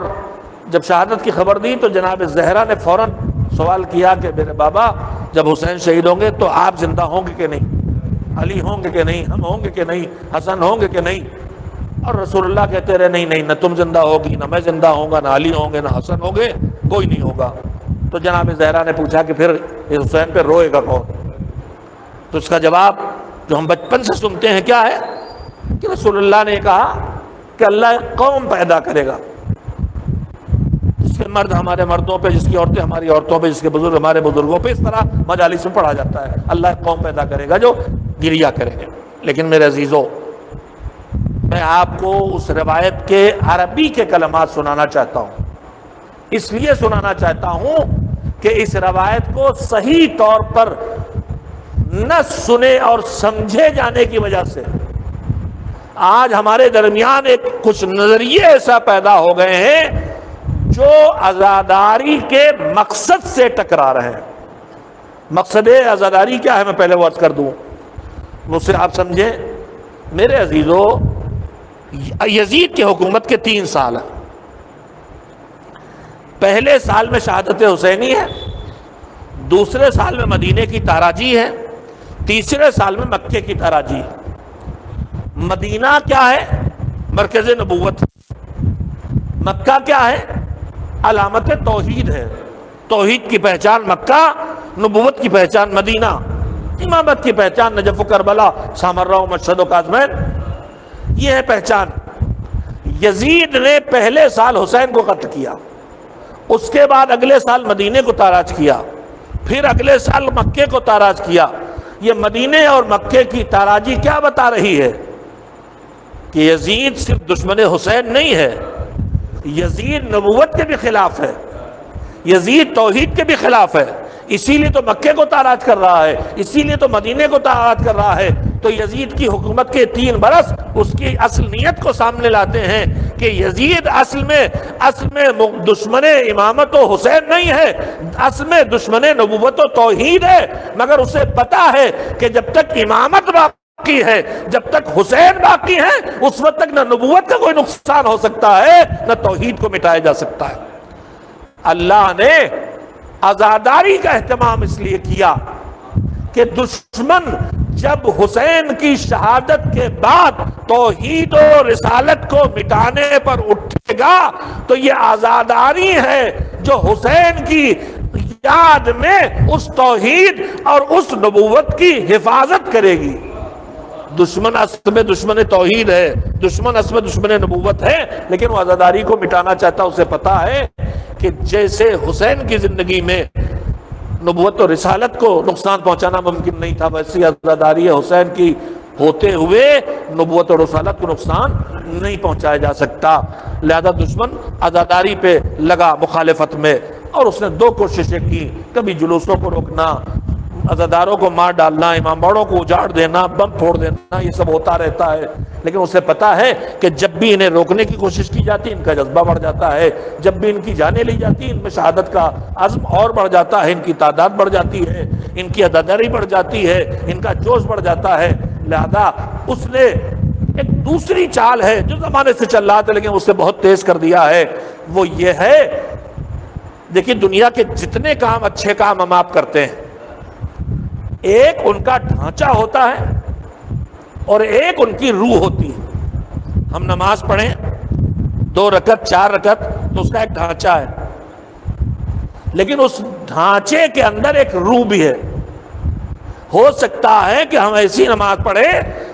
جب شہادت کی خبر دی تو جناب زہرا نے فوراً سوال کیا کہ میرے بابا جب حسین شہید ہوں گے تو آپ زندہ ہوں گے کہ نہیں، علی ہوں گے کہ نہیں، ہم ہوں گے کہ نہیں، حسن ہوں گے کہ نہیں؟ اور رسول اللہ کہتے رہے نہیں نہیں، نہ تم زندہ ہوگی، نہ میں زندہ ہوں گا، نہ علی ہوں گے، نہ حسن ہوں گے، کوئی نہیں ہوگا۔ تو جناب زہرا نے پوچھا کہ پھر حسین پہ روئے گا کون؟ تو اس کا جواب جو ہم بچپن سے سنتے ہیں کیا ہے کہ رسول اللہ نے کہا کہ اللہ ایک قوم پیدا کرے گا جس کے مرد ہمارے مردوں پہ، جس کی عورتیں ہماری عورتوں پہ، جس کے بزرگ ہمارے بزرگوں پہ، اس طرح مجالس میں پڑھا جاتا ہے۔ اللہ ایک قوم پیدا کرے گا جو گریا کریں گے۔ لیکن میرے عزیزو، میں آپ کو اس روایت کے عربی کے کلمات سنانا چاہتا ہوں، اس لیے سنانا چاہتا ہوں کہ اس روایت کو صحیح طور پر نہ سنے اور سمجھے جانے کی وجہ سے آج ہمارے درمیان کچھ نظریے ایسا پیدا ہو گئے ہیں جو عزاداری کے مقصد سے ٹکرا رہے ہیں۔ مقصد عزاداری کیا ہے، میں پہلے وہ عرض کر دوں، مجھ سے آپ سمجھیں۔ میرے عزیزو، یزید کی حکومت کے 3 سال ہیں۔ پہلے سال میں شہادت حسینی ہے، دوسرے سال میں مدینے کی تاراجی ہے، تیسرے سال میں مکے کی تاراجی ہے۔ مدینہ کیا ہے؟ مرکز نبوت۔ مکہ کیا ہے؟ علامت توحید ہے۔ توحید کی پہچان مکہ، نبوت کی پہچان مدینہ، امامت کی پہچان نجف و کربلا، سامرہ و مشہد و کاظمین، یہ ہے پہچان۔ یزید نے پہلے سال حسین کو قتل کیا، اس کے بعد اگلے سال مدینے کو تاراج کیا، پھر اگلے سال مکے کو تاراج کیا۔ یہ مدینے اور مکے کی تاراجی کیا بتا رہی ہے؟ کہ یزید صرف دشمن حسین نہیں ہے، یزید نبوت کے بھی خلاف ہے، یزید توحید کے بھی خلاف ہے، اسی لیے تو مکے کو تاراج کر رہا ہے، اسی لیے تو مدینے کو تاراج کر رہا ہے۔ تو یزید کی حکومت کے 3 برس اس کی اصل نیت کو سامنے لاتے ہیں کہ یزید اصل میں دشمن امامت و حسین نہیں ہے، اصل میں دشمن نبوت و توحید ہے، مگر اسے پتا ہے کہ جب تک امامت باقی ہے، جب تک حسین باقی ہے، اس وقت تک نہ نبوت کا کوئی نقصان ہو سکتا ہے، نہ توحید کو مٹایا جا سکتا ہے۔ اللہ نے عزاداری کا اہتمام اس لیے کیا کہ دشمن جب حسین کی شہادت کے بعد توحید و رسالت کو مٹانے پر اٹھے گا تو یہ عزاداری ہے جو حسین کی یاد میں اس توحید اور اس نبوت کی حفاظت کرے گی۔ دشمن اصل میں دشمن توحید ہے، دشمن اصل میں دشمن نبوت ہے، لیکن وہ عزاداری کو مٹانا چاہتا، اسے پتا ہے کہ جیسے حسین کی زندگی میں نبوت و رسالت کو نقصان پہنچانا ممکن نہیں تھا، ویسی عزاداری حسین کی ہوتے ہوئے نبوت و رسالت کو نقصان نہیں پہنچایا جا سکتا۔ لہذا دشمن عزاداری پہ لگا مخالفت میں، اور اس نے 2 کوششیں کی، کبھی جلوسوں کو روکنا، عزاداروں کو مار ڈالنا، امام باڑوں کو اجاڑ دینا، بم پھوڑ دینا، یہ سب ہوتا رہتا ہے، لیکن اسے پتا ہے کہ جب بھی انہیں روکنے کی کوشش کی جاتی ان کا جذبہ بڑھ جاتا ہے، جب بھی ان کی جانیں لی جاتی ان میں شہادت کا عزم اور بڑھ جاتا ہے، ان کی تعداد بڑھ جاتی ہے، ان کی عزاداری بڑھ جاتی ہے، ان کا جوش بڑھ جاتا ہے۔ لہذا اس نے ایک دوسری چال ہے جو زمانے سے چل رہا تھا لیکن اسے بہت تیز کر دیا ہے، وہ یہ ہے، دیکھیے دنیا کے جتنے کام اچھے کام ہم آپ کرتے ہیں، ایک ان کا ڈھانچہ ہوتا ہے اور ایک ان کی روح ہوتی ہے۔ ہم نماز پڑھیں 2 رکعت 4 رکعت تو اس کا ایک ڈھانچہ ہے، لیکن اس ڈھانچے کے اندر ایک روح بھی ہے۔ ہو سکتا ہے کہ ہم ایسی نماز پڑھیں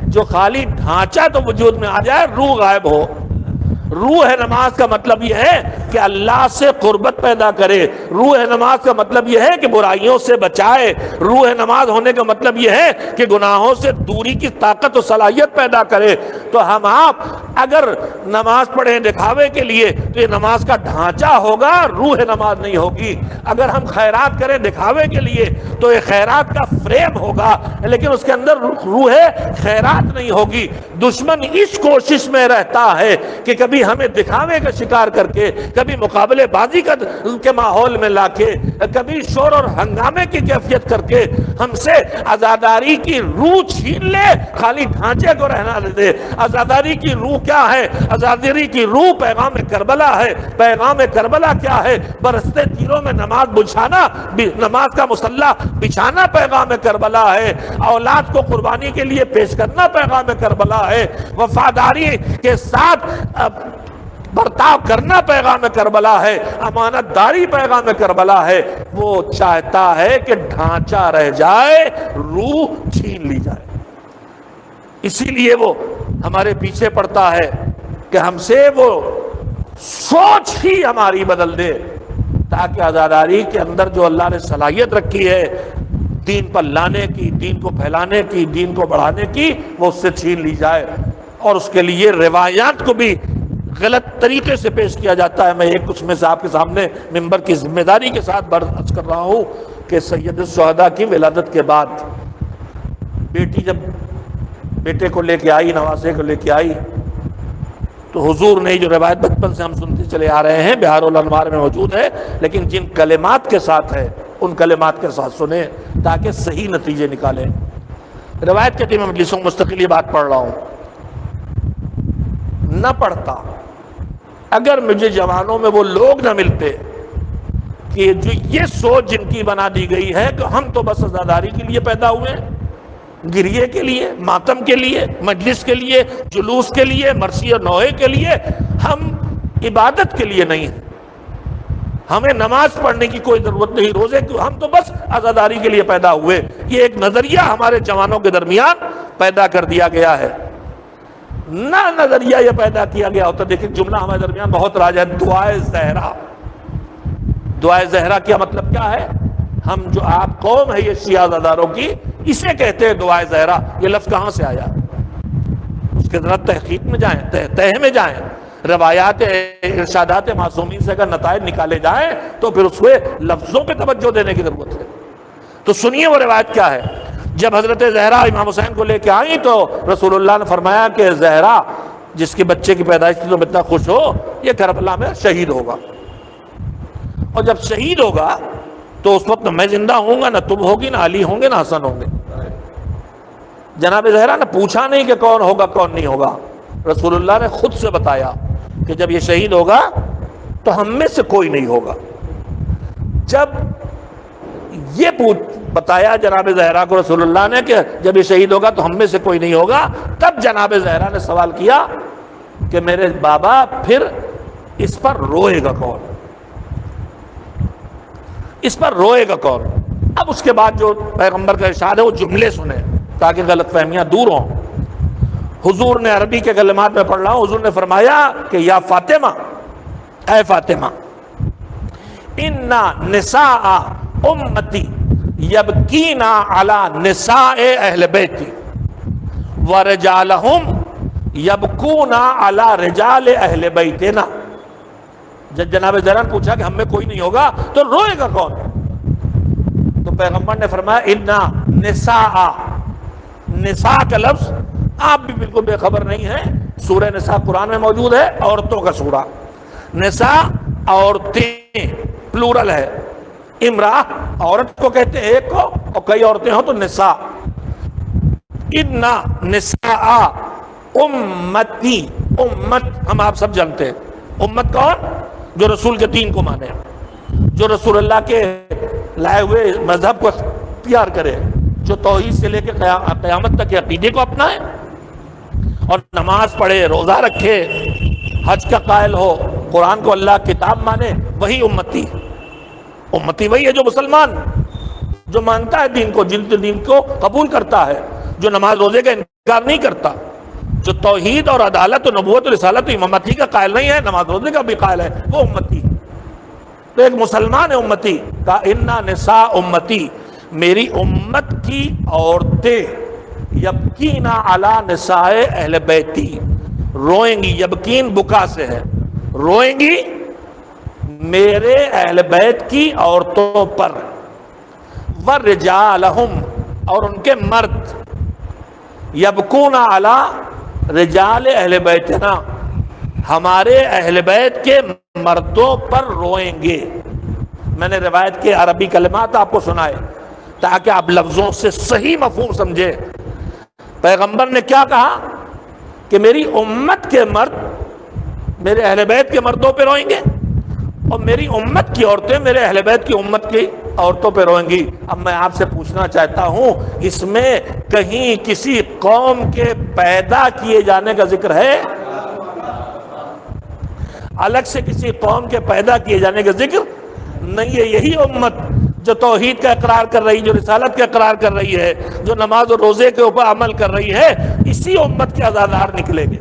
جو خالی ڈھانچہ تو وجود میں آ جائے، روح غائب ہو۔ روح نماز کا مطلب یہ ہے کہ اللہ سے قربت پیدا کرے، روح نماز کا مطلب یہ ہے کہ برائیوں سے بچائے، روح نماز ہونے کا مطلب یہ ہے کہ گناہوں سے دوری کی طاقت و صلاحیت پیدا کرے۔ تو ہم آپ اگر نماز پڑھیں دکھاوے کے لیے تو یہ نماز کا ڈھانچہ ہوگا، روح نماز نہیں ہوگی۔ اگر ہم خیرات کریں دکھاوے کے لیے تو یہ خیرات کا فریم ہوگا، لیکن اس کے اندر روح خیرات نہیں ہوگی۔ دشمن اس کوشش میں رہتا ہے کہ کبھی ہمیں دکھاوے کا شکار کر کے، کبھی مقابلے بازی کے ماحول میں لا کے، کبھی شور اور ہنگامے کی کیفیت کر کے ہم سے عزاداری کی روح چھین لے، خالی ڈھانچے کو رہنا دے۔ عزاداری کی روح کیا ہے؟ عزاداری کی روح پیغام کربلا ہے۔ پیغام کربلا کیا ہے؟ برستے تیروں میں نماز بچھانا، نماز کا مصلی بچھانا پیغام کربلا ہے۔ اولاد کو قربانی کے لیے پیش کرنا پیغام کربلا ہے۔ وفاداری کے ساتھ برتاؤ کرنا پیغام کربلا ہے، امانت داری پیغام کربلا ہے۔ وہ چاہتا ہے کہ ڈھانچہ رہ جائے، روح چھین لی جائے۔ اسی لیے وہ ہمارے پیچھے پڑتا ہے کہ ہم سے وہ سوچ ہی ہماری بدل دے تاکہ عزاداری کے اندر جو اللہ نے صلاحیت رکھی ہے دین پر لانے کی، دین کو پھیلانے کی، دین کو بڑھانے کی، وہ اس سے چھین لی جائے، اور اس کے لیے روایات کو بھی غلط طریقے سے پیش کیا جاتا ہے۔ میں ایک اس میں سے آپ کے سامنے ممبر کی ذمہ داری کے ساتھ عرض کر رہا ہوں کہ سید الشہداء کی ولادت کے بعد بیٹی جب بیٹے کو لے کے آئی، نواسے کو لے کے آئی، تو حضور نے جو روایت بچپن سے ہم سنتے چلے آ رہے ہیں بہار الانوار میں موجود ہے، لیکن جن کلمات کے ساتھ ہے ان کلمات کے ساتھ سنیں تاکہ صحیح نتیجے نکالیں۔ روایت کہتی ہے، میں مجلسوں مستقل یہ بات پڑھ رہا ہوں، نہ پڑھتا اگر مجھے جوانوں میں وہ لوگ نہ ملتے کہ جو یہ سوچ جن کی بنا دی گئی ہے کہ ہم تو بس عزاداری کے لیے پیدا ہوئے، گریے کے لیے، ماتم کے لیے، مجلس کے لیے، جلوس کے لیے، مرثیہ نوحے کے لیے، ہم عبادت کے لیے نہیں ہیں، ہمیں نماز پڑھنے کی کوئی ضرورت نہیں، روزے کی، ہم تو بس عزاداری کے لیے پیدا ہوئے، یہ ایک نظریہ ہمارے جوانوں کے درمیان پیدا کر دیا گیا ہے۔ نہ نظریہ یہ پیدا کیا گیا ہوتا، دیکھیں جملہ ہمارے درمیان بہت راج ہے، دعائے زہرا۔ دعائے زہرا کیا مطلب کیا ہے؟ ہم جو آپ قوم ہے یہ شیعہ زاداروں کی، اسے کہتے ہیں دعائے زہرا۔ یہ لفظ کہاں سے آیا؟ اس کے ذرا تحقیق میں جائیں، تہ میں جائیں، روایات ارشادات معصومین سے اگر نتائج نکالے جائیں تو پھر اس میں لفظوں پہ توجہ دینے کی ضرورت ہے۔ تو سنیے وہ روایت کیا ہے۔ جب حضرت زہرا امام حسین کو لے کے آئیں تو رسول اللہ نے فرمایا کہ زہرا جس کے بچے کی پیدائش تھی تم اتنا خوش ہو، یہ کربلا میں شہید ہوگا، اور جب شہید ہوگا تو اس وقت نہ میں زندہ ہوں گا، نہ تم ہوگی، نہ علی ہوں گے، نہ حسن ہوں گے۔ جناب زہرا نے پوچھا نہیں کہ کون ہوگا کون نہیں ہوگا، رسول اللہ نے خود سے بتایا کہ جب یہ شہید ہوگا تو ہم میں سے کوئی نہیں ہوگا۔ جب یہ بتایا جناب زہرا کو رسول اللہ نے کہ جب یہ شہید ہوگا تو ہم میں سے کوئی نہیں ہوگا، تب جناب زہرا نے سوال کیا کہ میرے بابا پھر اس پر روئے گا کون، اس پر روئے گا کون؟ اب اس کے بعد جو پیغمبر کا ارشاد ہے وہ جملے سنیں تاکہ غلط فہمیاں دور ہوں۔ حضور نے عربی کے کلمات میں پڑھ رہا ہوں، حضور نے فرمایا کہ یا فاطمہ، اے فاطمہ، اِنَّ نِسَاءَ امتی یبکین علی نساء اہل بیتی ورجالہم یبکون علی رجال اہل بیتنا۔ جب جناب زہرا نے پوچھا کہ ہم میں کوئی نہیں ہوگا تو روئے گا کون، تو پیغمبر نے فرمایا اِنَّ نساء، نساء کا لفظ آپ بھی بالکل بے خبر نہیں ہیں، سورہ نساء قرآن میں موجود ہے، عورتوں کا سورہ۔ نساء عورتیں پلورل ہے، امرأہ عورت کو کہتے ہیں ایک کو، اور کئی عورتیں ہوں تو نساء۔ اِنَّ نساء امتی، امت ہم آپ سب جانتے ہیں، امت کون؟ جو رسول کے دین کو مانے، جو رسول اللہ کے لائے ہوئے مذہب کو اختیار کرے، جو توحید سے لے کے قیامت تک کے عقیدے کو اپنائے اور نماز پڑھے، روزہ رکھے، حج کا قائل ہو، قرآن کو اللہ کتاب مانے، وہی امتی۔ امتی وہی ہے جو مسلمان، جو مانتا ہے دین کو، جن دین کو قبول کرتا ہے، جو نماز روزے کا انکار نہیں کرتا، جو توحید اور عدالت و نبوت و رسالت و امامتی کا قائل نہیں ہے، نماز روزے کا بھی قائل ہے، وہ امتی۔ تو ایک مسلمان ہے امتی کا، اِنَّ نساء امتی، میری امت کی عورتیں یبکین علی نساء اہل بیتی، روئیں گی، یبکین بکا سے ہے، روئیں گی میرے اہل بیت کی عورتوں پر، ورجالہم، اور ان کے مرد، یبکون علی رجال اہل بیتنا، ہمارے اہل بیت کے مردوں پر روئیں گے۔ میں نے روایت کے عربی کلمات آپ کو سنائے تاکہ آپ لفظوں سے صحیح مفہوم سمجھے۔ پیغمبر نے کیا کہا کہ میری امت کے مرد میرے اہل بیت کے مردوں پہ روئیں گے، اور میری امت کی عورتیں میرے اہل بیت کی امت کی عورتوں پہ روئیں گی۔ اب میں آپ سے پوچھنا چاہتا ہوں، اس میں کہیں کسی قوم کے پیدا کیے جانے کا ذکر ہے؟ الگ سے کسی قوم کے پیدا کیے جانے کا ذکر نہیں ہے۔ یہی امت جو توحید کا اقرار کر رہی، جو رسالت کا اقرار کر رہی ہے، جو نماز و روزے کے اوپر عمل کر رہی ہے، اسی امت کے عزادار نکلیں گے،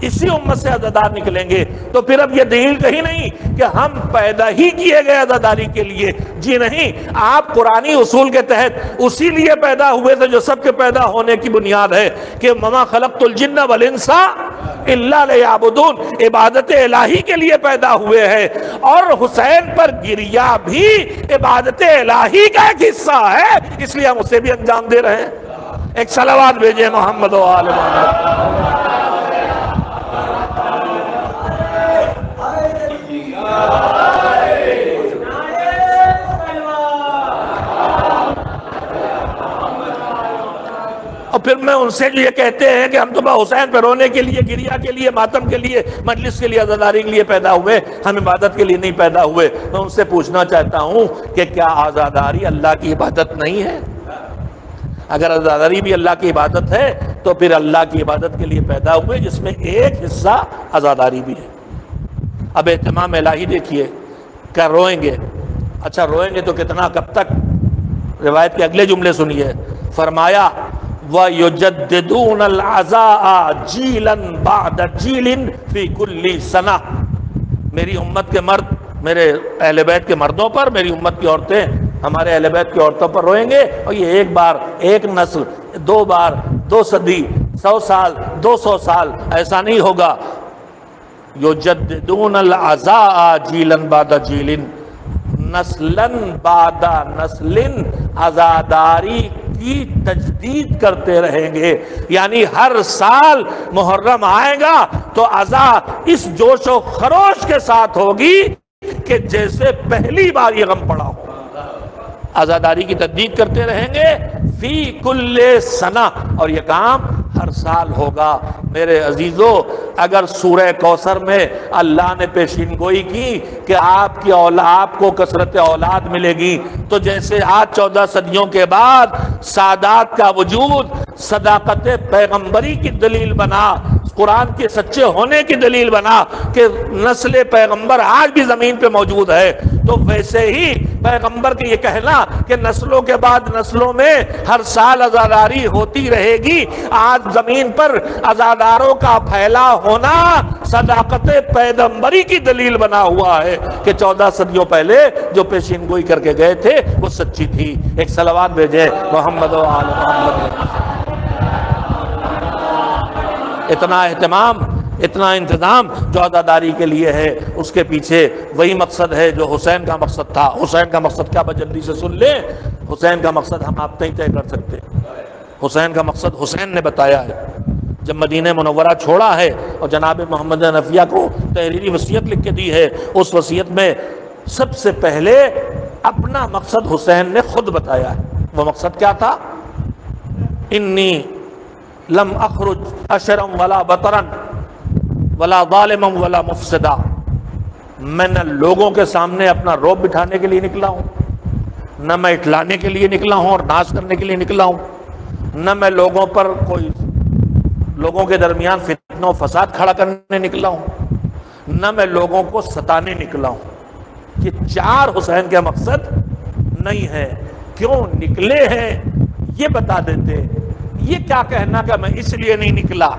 اسی امت سے عزادار نکلیں گے۔ تو پھر اب یہ دلیل کہیں نہیں کہ ہم پیدا ہی کیے گئے عزاداری کے لیے، جی نہیں، آپ قرآنی اصول کے تحت اسی لیے پیدا ہوئے تھے جو سب کے پیدا ہونے کی بنیاد ہے کہ وما خلقت الجن والانس الا لیعبدون، عبادت الہی کے لیے پیدا ہوئے ہیں، اور حسین پر گریا بھی عبادت الہی کا ایک حصہ ہے، اس لیے ہم اسے بھی انجام دے رہے ہیں۔ ایک صلوات بھیجیں محمد و آل محمد۔ اور پھر میں ان سے جو یہ کہتے ہیں کہ ہم تو حسین پہ رونے کے لیے، گریا کے لیے، ماتم کے لیے، مجلس کے لیے، عزاداری کے لیے پیدا ہوئے، ہم عبادت کے لیے نہیں پیدا ہوئے، میں ان سے پوچھنا چاہتا ہوں کہ کیا عزاداری اللہ کی عبادت نہیں ہے؟ اگر عزاداری بھی اللہ کی عبادت ہے تو پھر اللہ کی عبادت کے لیے پیدا ہوئے، جس میں ایک حصہ عزاداری بھی ہے۔ اب اہتمام الہی دیکھیے، کیا روئیں گے؟ اچھا روئیں گے تو کتنا، کب تک؟ روایت کے اگلے جملے سنیے، فرمایا وَيُجَدِّدُونَ الْعَزَاءَ جِيلًا بَعْدَ جِيلٍ فِي كُلِّ سَنَةٍ۔ میری امت کے مرد، میرے اہل بیت کے مردوں پر، میری امت کی عورتیں ہمارے اہل بیت کی عورتوں پر روئیں گے، اور یہ ایک بار، ایک نسل، دو بار، 2 صدی، 100 سال، 200 سال ایسا نہیں ہوگا۔ یجددون العزاء جیلاً بعد جیل، نسلاً بعد نسل، عزاداری کی تجدید کرتے رہیں گے، یعنی ہر سال محرم آئے گا تو عزا اس جوش و خروش کے ساتھ ہوگی کہ جیسے پہلی بار یہ غم پڑا ہو۔ عزاداری کی تجدید کرتے رہیں گے فی کل سنہ، اور یہ کام ہر سال ہوگا۔ میرے عزیزو، اگر سورہ کوثر میں اللہ نے پیشین گوئی کی کہ آپ کو کثرت اولاد ملے گی، تو جیسے آج 14 صدیوں کے بعد سادات کا وجود صداقت پیغمبری کی دلیل بنا، قرآن کے سچے ہونے کی دلیل بنا کہ نسل پیغمبر آج بھی زمین پہ موجود ہے، تو ویسے ہی پیغمبر کے یہ کہنا کہ نسلوں کے بعد نسلوں میں ہر سال عزاداری ہوتی رہے گی، آج زمین پر عزاداروں کا پھیلا ہونا صداقت پیغمبری کی دلیل بنا ہوا ہے کہ 14 صدیوں پہلے جو پیشین گوئی کر کے گئے تھے وہ سچی تھی۔ ایک صلوات بھیجے محمد و آل محمد۔ اتنا اہتمام، اتنا انتظام جو عزاداری کے لیے ہے، اس کے پیچھے وہی مقصد ہے جو حسین کا مقصد تھا۔ حسین کا مقصد کیا؟ جلدی سے سن لیں۔ حسین کا مقصد ہم آپ نہیں طے کر سکتے، حسین کا مقصد حسین نے بتایا ہے۔ جب مدینہ منورہ چھوڑا ہے اور جناب محمد حنفیہ کو تحریری وصیت لکھ کے دی ہے، اس وصیت میں سب سے پہلے اپنا مقصد حسین نے خود بتایا ہے۔ وہ مقصد کیا تھا؟ انی لم اخرج اشرا ولا بطرا ولا ظالما ولا مفسدا، میں نہ لوگوں کے سامنے اپنا روب بٹھانے کے لیے نکلا ہوں، نہ میں اٹھلانے کے لیے نکلا ہوں اور ناش کرنے کے لیے نکلا ہوں، نہ میں لوگوں پر لوگوں کے درمیان فتنہ و فساد کھڑا کرنے نکلا ہوں، نہ میں لوگوں کو ستانے نکلا ہوں۔ یہ 4 حسین کا مقصد نہیں ہے۔ کیوں نکلے ہیں یہ بتا دیتے۔ یہ کیا کہنا کہ میں اس لیے نہیں نکلا،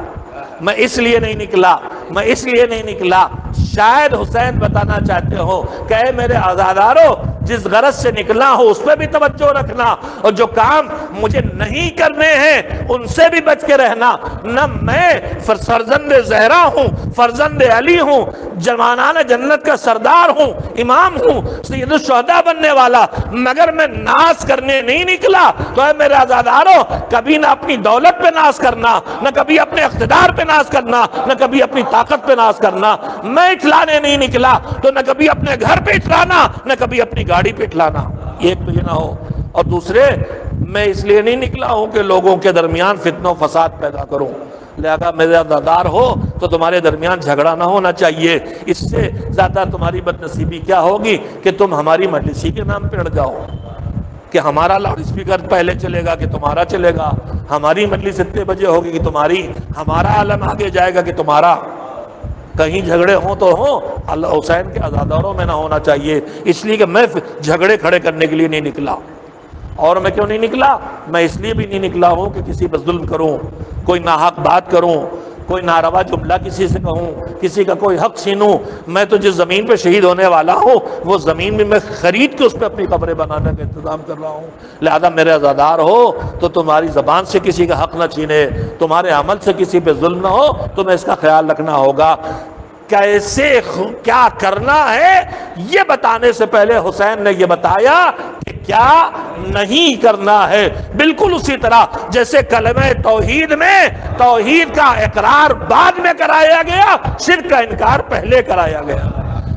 میں اس لیے نہیں نکلا، میں اس لیے نہیں نکلا، شاید حسین بتانا چاہتے ہو کہ اے میرے عزادارو، جس غرض سے نکلا ہو اس پہ بھی توجہ رکھنا، اور جو کام مجھے نہیں کرنے ہیں ان سے بھی بچ کے رہنا۔ نہ میں فرزند زہرا ہوں، فرزند علی ہوں، جوانان جنت کا سردار ہوں، امام ہوں، سید الشہداء بننے والا، مگر میں ناز کرنے نہیں نکلا۔ تو اے میرے عزادارو، کبھی نہ اپنی دولت پہ ناز کرنا، نہ کبھی اپنے اقتدار پہ ناز کرنا، نہ کبھی اپنی طاقت پہ ناز کرنا۔ میں اٹھلانے نہیں نکلا تو نہ کبھی اپنے گھر پہ اٹھلانا، نہ کبھی اپنی گاڑی پہ اٹھلانا، ایک تو یہ نہ ہو۔ اور دوسرے، میں اس لیے نہیں نکلا ہوں کہ لوگوں کے درمیان فتنہ و فساد پیدا کروں، لہذا میرے عزادار ہو تو تمہارے درمیان جھگڑا نہ ہونا چاہیے۔ اس سے زیادہ تمہاری بد نصیبی کیا ہوگی کہ تم ہماری مجلسی کے نام پہ اڑ جاؤ، کہ ہمارا لاؤڈ اسپیکر پہلے چلے گا کہ تمہارا چلے گا، ہماری مجلس اتنے بجے ہوگی کہ تمہاری، ہمارا عالم آگے جائے گا کہ تمہارا۔ کہیں جھگڑے ہوں تو ہوں، اللہ حسین کے عزاداروں میں نہ ہونا چاہیے۔ اس لیے کہ میں جھگڑے کھڑے کرنے کے لیے نہیں نکلا۔ اور میں کیوں نہیں نکلا؟ میں اس لیے بھی نہیں نکلا ہوں کہ کسی پر ظلم کروں، کوئی ناحق بات کروں، کوئی ناروا جملہ کسی سے کہوں، کسی کا کوئی حق چھینوں، میں تو جس زمین پہ شہید ہونے والا ہوں وہ زمین بھی میں خرید کے اس پہ اپنی قبریں بنانے کا انتظام کر رہا ہوں۔ لہذا میرے عزادار ہو تو تمہاری زبان سے کسی کا حق نہ چھینے، تمہارے عمل سے کسی پہ ظلم نہ ہو، تمہیں اس کا خیال رکھنا ہوگا۔ کیسے کیا کرنا ہے یہ بتانے سے پہلے حسین نے یہ بتایا کہ کیا نہیں کرنا ہے، بالکل اسی طرح جیسے کلمہ توحید میں توحید کا اقرار بعد میں کرایا گیا، شرک کا انکار پہلے کرایا گیا۔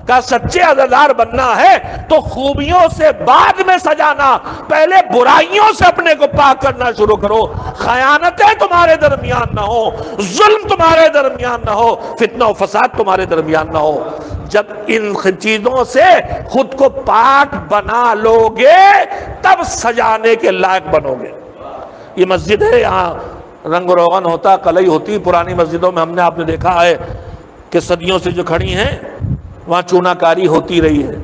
کا سچے عزادار بننا ہے تو خوبیوں سے بعد میں سجانا، پہلے برائیوں سے اپنے کو پاک کرنا شروع کرو۔ خیانتیں تمہارے درمیان نہ ہو، ظلم تمہارے درمیان نہ ہو، فتنہ و فساد تمہارے درمیان نہ ہو۔ جب ان چیزوں سے خود کو پاک بنا لو گے تب سجانے کے لائق بنو گے۔ یہ مسجد ہے، یہاں رنگ و روغن ہوتا، کلئی ہوتی۔ پرانی مسجدوں میں ہم نے آپ نے دیکھا ہے کہ صدیوں سے جو کھڑی ہیں وہاں چونا کاری ہوتی رہی ہے،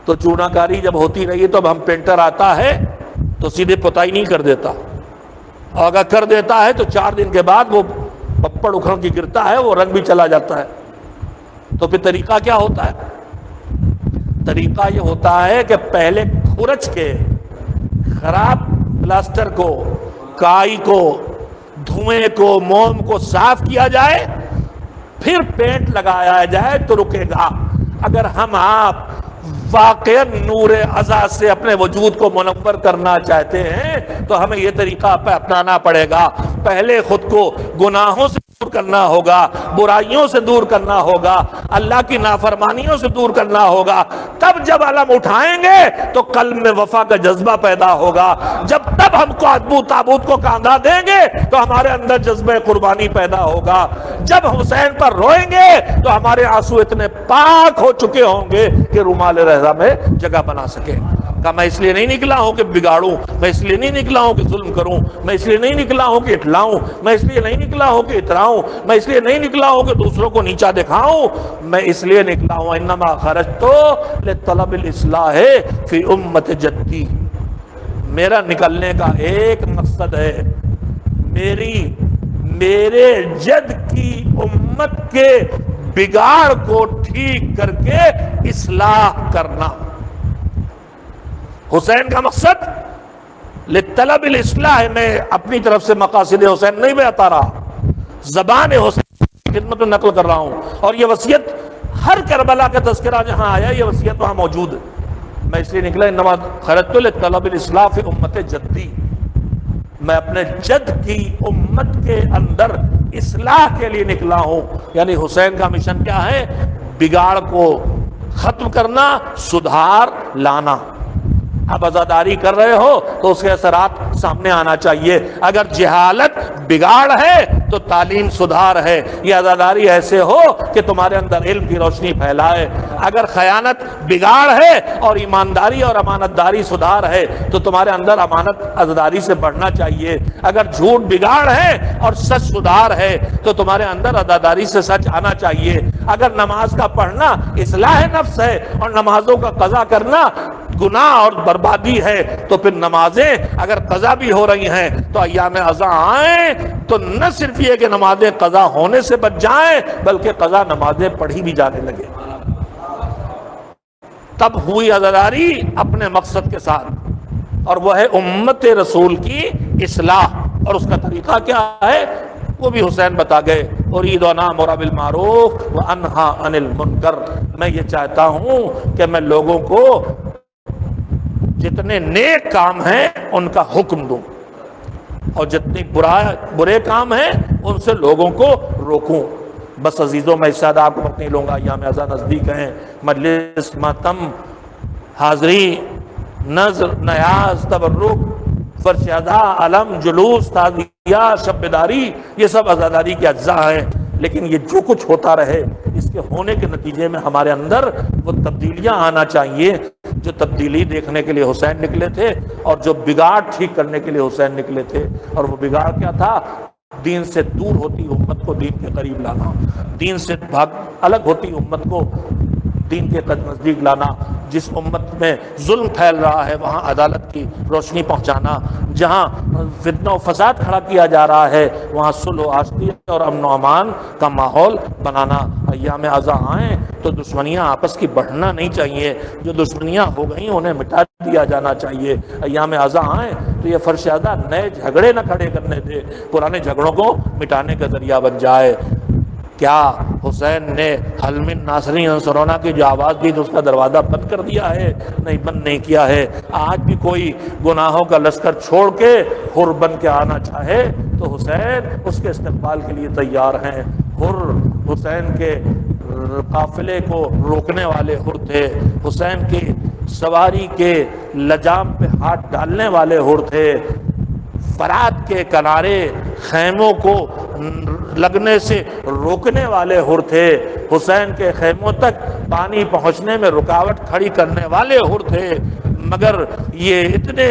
تو چونا کاری جب ہوتی رہی ہے تو اب ہم پینٹر آتا ہے تو سیدھے پتائی نہیں کر دیتا، اور اگر کر دیتا ہے تو 4 دن کے بعد وہ پپڑ اکھڑ کے گرتا ہے، وہ رنگ بھی چلا جاتا ہے۔ تو پھر طریقہ کیا ہوتا ہے؟ طریقہ یہ ہوتا ہے کہ پہلے کھرچ کے خراب پلاسٹر کو، کائی کو، دھوئیں کو، موم کو صاف کیا جائے، پھر پینٹ لگایا جائے تو رکے گا۔ اگر ہم آپ واقعاً نور عزا سے اپنے وجود کو منور کرنا چاہتے ہیں تو ہمیں یہ طریقہ اپنانا پڑے گا۔ پہلے خود کو گناہوں سے دور کرنا ہوگا، برائیوں سے دور کرنا ہوگا، اللہ کی نافرمانیوں سے دور کرنا ہوگا، تب جب علم اٹھائیں گے تو قلب میں وفا کا جذبہ پیدا ہوگا۔ جب تب ہم کو تابوت کو کاندھا دیں گے تو ہمارے اندر جذبہ قربانی پیدا ہوگا۔ جب حسین پر روئیں گے تو ہمارے آنسو اتنے پاک ہو چکے ہوں گے کہ رومال رضا میں جگہ بنا سکے۔ کہ میں اس لیے نہیں نکلا ہوں کہ بگاڑوں، میں اس لیے نہیں نکلا ہوں کہ ظلم کروں، میں اس لیے نہیں نکلا ہوں کہ اٹھلاؤں، میں اس لیے نہیں نکلا ہوں کہ اتراؤں، میں اس لیے نہیں نکلا ہوں کہ دوسروں کو نیچا دکھاؤں، میں اس لیے نکلا ہوں انما خرجت لطلب الاصلاح فی امت جدی۔ میرا نکلنے کا ایک مقصد ہے، میرے جد کی امت کے بگاڑ کو ٹھیک کر کے اصلاح کرنا۔ حسین کا مقصد لطلب الاصلاح ہے۔ میں اپنی طرف سے مقاصد حسین نہیں بتا رہا، زبان حسین کی خدمت میں نقل کر رہا ہوں، اور یہ وصیت ہر کربلا کا تذکرہ جہاں آیا یہ وصیت وہاں موجود ہے۔ میں اس لیے نکلا انما خرجت لطلب الاصلاح فی امت جدی، میں اپنے جد کی امت کے اندر اصلاح کے لیے نکلا ہوں۔ یعنی حسین کا مشن کیا ہے؟ بگاڑ کو ختم کرنا، سدھار لانا۔ اب عزاداری کر رہے ہو تو اس کے اثرات سامنے آنا چاہیے۔ اگر جہالت بگاڑ ہے تو تعلیم سدھار ہے۔ یہ عزاداری ایسے ہو کہ تمہارے اندر علم کی روشنی پھیلائے۔ اگر خیانت بگاڑ ہے اور ایمانداری اور امانت داری سدھار ہے تو تمہارے اندر امانت عزاداری سے بڑھنا چاہیے۔ اگر جھوٹ بگاڑ ہے اور سچ سدھار ہے تو تمہارے اندر عزاداری سے سچ آنا چاہیے۔ اگر نماز کا پڑھنا اصلاح نفس ہے اور نمازوں کا قضا کرنا گناہ اور بربادی ہے تو پھر نمازیں اگر قضا بھی ہو رہی ہیں تو ایام قضا آئیں تو نہ صرف یہ کہ نمازیں قضا ہونے سے بچ جائیں بلکہ قضا نمازیں پڑھی بھی جانے لگے۔ تب ہوئی عزاداری اپنے مقصد کے ساتھ، اور وہ ہے امت رسول کی اصلاح۔ اور اس کا طریقہ کیا ہے وہ بھی حسین بتا گئے، اريد ان آمر بالمعروف وانہی عن المنکر۔ میں یہ چاہتا ہوں کہ میں لوگوں کو جتنے نیک کام ہیں ان کا حکم دوں اور جتنے برے کام ہیں ان سے لوگوں کو روکوں۔ بس عزیزوں میں اس سے آپ کو نہیں لوں گا، ایام عزا نزدیک ہیں، مجلس، ماتم، حاضری، نظر، نیاز، تبرک، فرش ادا، علم، جلوس، تعزیہ، شب بیداری، یہ سب عزاداری کے اجزاء ہیں۔ لیکن یہ جو کچھ ہوتا رہے اس کے ہونے کے نتیجے میں ہمارے اندر وہ تبدیلیاں آنا چاہیے جو تبدیلی دیکھنے کے لیے حسین نکلے تھے اور جو بگاڑ ٹھیک کرنے کے لیے حسین نکلے تھے۔ اور وہ بگاڑ کیا تھا؟ دین سے دور ہوتی امت کو دین کے قریب لانا، دین سے الگ ہوتی امت کو دین کے قد نزدیک لانا، جس امت میں ظلم پھیل رہا ہے وہاں عدالت کی روشنی پہنچانا، جہاں فتنہ و فساد کھڑا کیا جا رہا ہے وہاں صلح و آشتی اور امن و امان کا ماحول بنانا۔ ایام ازاں آئیں تو دشمنیاں آپس کی بڑھنا نہیں چاہیے، جو دشمنیاں ہو گئیں انہیں مٹا دیا جانا چاہیے۔ ایام ازاں آئیں تو یہ فرش ازاں نئے جھگڑے نہ کھڑے کرنے دے، پرانے جھگڑوں کو مٹانے کا ذریعہ بن جائے۔ کیا حسین نے حل من ناصرین انصرونا کی جو آواز دی تو اس کا دروازہ بند کر دیا ہے؟ نہیں، بند نہیں کیا ہے۔ آج بھی کوئی گناہوں کا لشکر چھوڑ کے حر بن کے آنا چاہے تو حسین اس کے استقبال کے لیے تیار ہیں۔ حر حسین کے قافلے کو روکنے والے حر تھے، حسین کی سواری کے لجام پہ ہاتھ ڈالنے والے حر تھے، فرات کے کنارے خیموں کو لگنے سے روکنے والے حر تھے، حسین کے خیموں تک پانی پہنچنے میں رکاوٹ کھڑی کرنے والے حر تھے۔ مگر یہ اتنے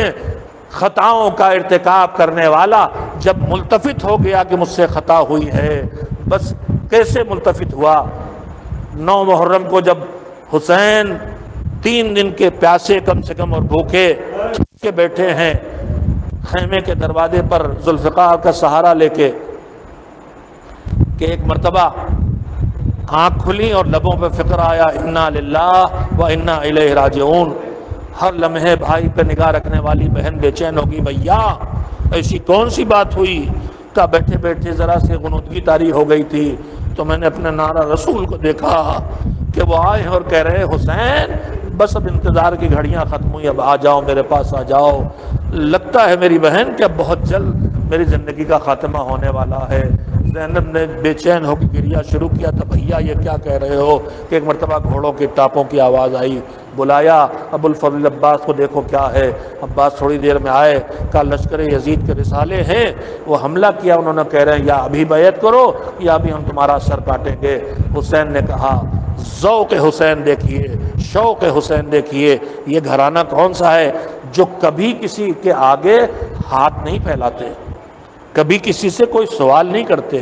خطاؤں کا ارتکاب کرنے والا جب ملتفت ہو گیا کہ مجھ سے خطا ہوئی ہے، بس کیسے ملتفت ہوا؟ 9 محرم کو جب حسین 3 دن کے پیاسے کم سے کم اور بھوکے کے بیٹھے ہیں خیمے کے دروازے پر ذوالفقار کا سہارا لے کے، کہ ایک مرتبہ آنکھ کھلی اور لبوں پہ فکر آیا انا للہ و انا الیہ راجعون۔ ہر لمحے بھائی پہ نگاہ رکھنے والی بہن بے چین ہوگی، بھیا ایسی کون سی بات ہوئی؟ کہ بیٹھے بیٹھے ذرا سے غنودگی طاری ہو گئی تھی تو میں نے اپنے نارا رسول کو دیکھا کہ وہ آئے اور کہہ رہے حسین بس اب انتظار کی گھڑیاں ختم ہوئی، اب آ جاؤ، میرے پاس آ جاؤ۔ لگتا ہے میری بہن کہ اب بہت جلد میری زندگی کا خاتمہ ہونے والا ہے۔ زینب نے بے چین ہو کے گریا شروع کیا تھا، بھیا یہ کیا کہہ رہے ہو؟ کہ ایک مرتبہ گھوڑوں کے ٹاپوں کی آواز آئی، بلایا ابو الفضل عباس کو، دیکھو کیا ہے۔ عباس تھوڑی دیر میں آئے، کہا لشکر یزید کے رسالے ہیں، وہ حملہ کیا، انہوں نے کہہ رہے ہیں یا ابھی بیعت کرو یا ابھی ہم تمہارا سر کاٹیں گے۔ حسین نے کہا ذوق حسین دیکھیے، شوق حسین دیکھیے، یہ گھرانہ کون سا ہے جو کبھی کسی کے آگے ہاتھ نہیں پھیلاتے، کبھی کسی سے کوئی سوال نہیں کرتے،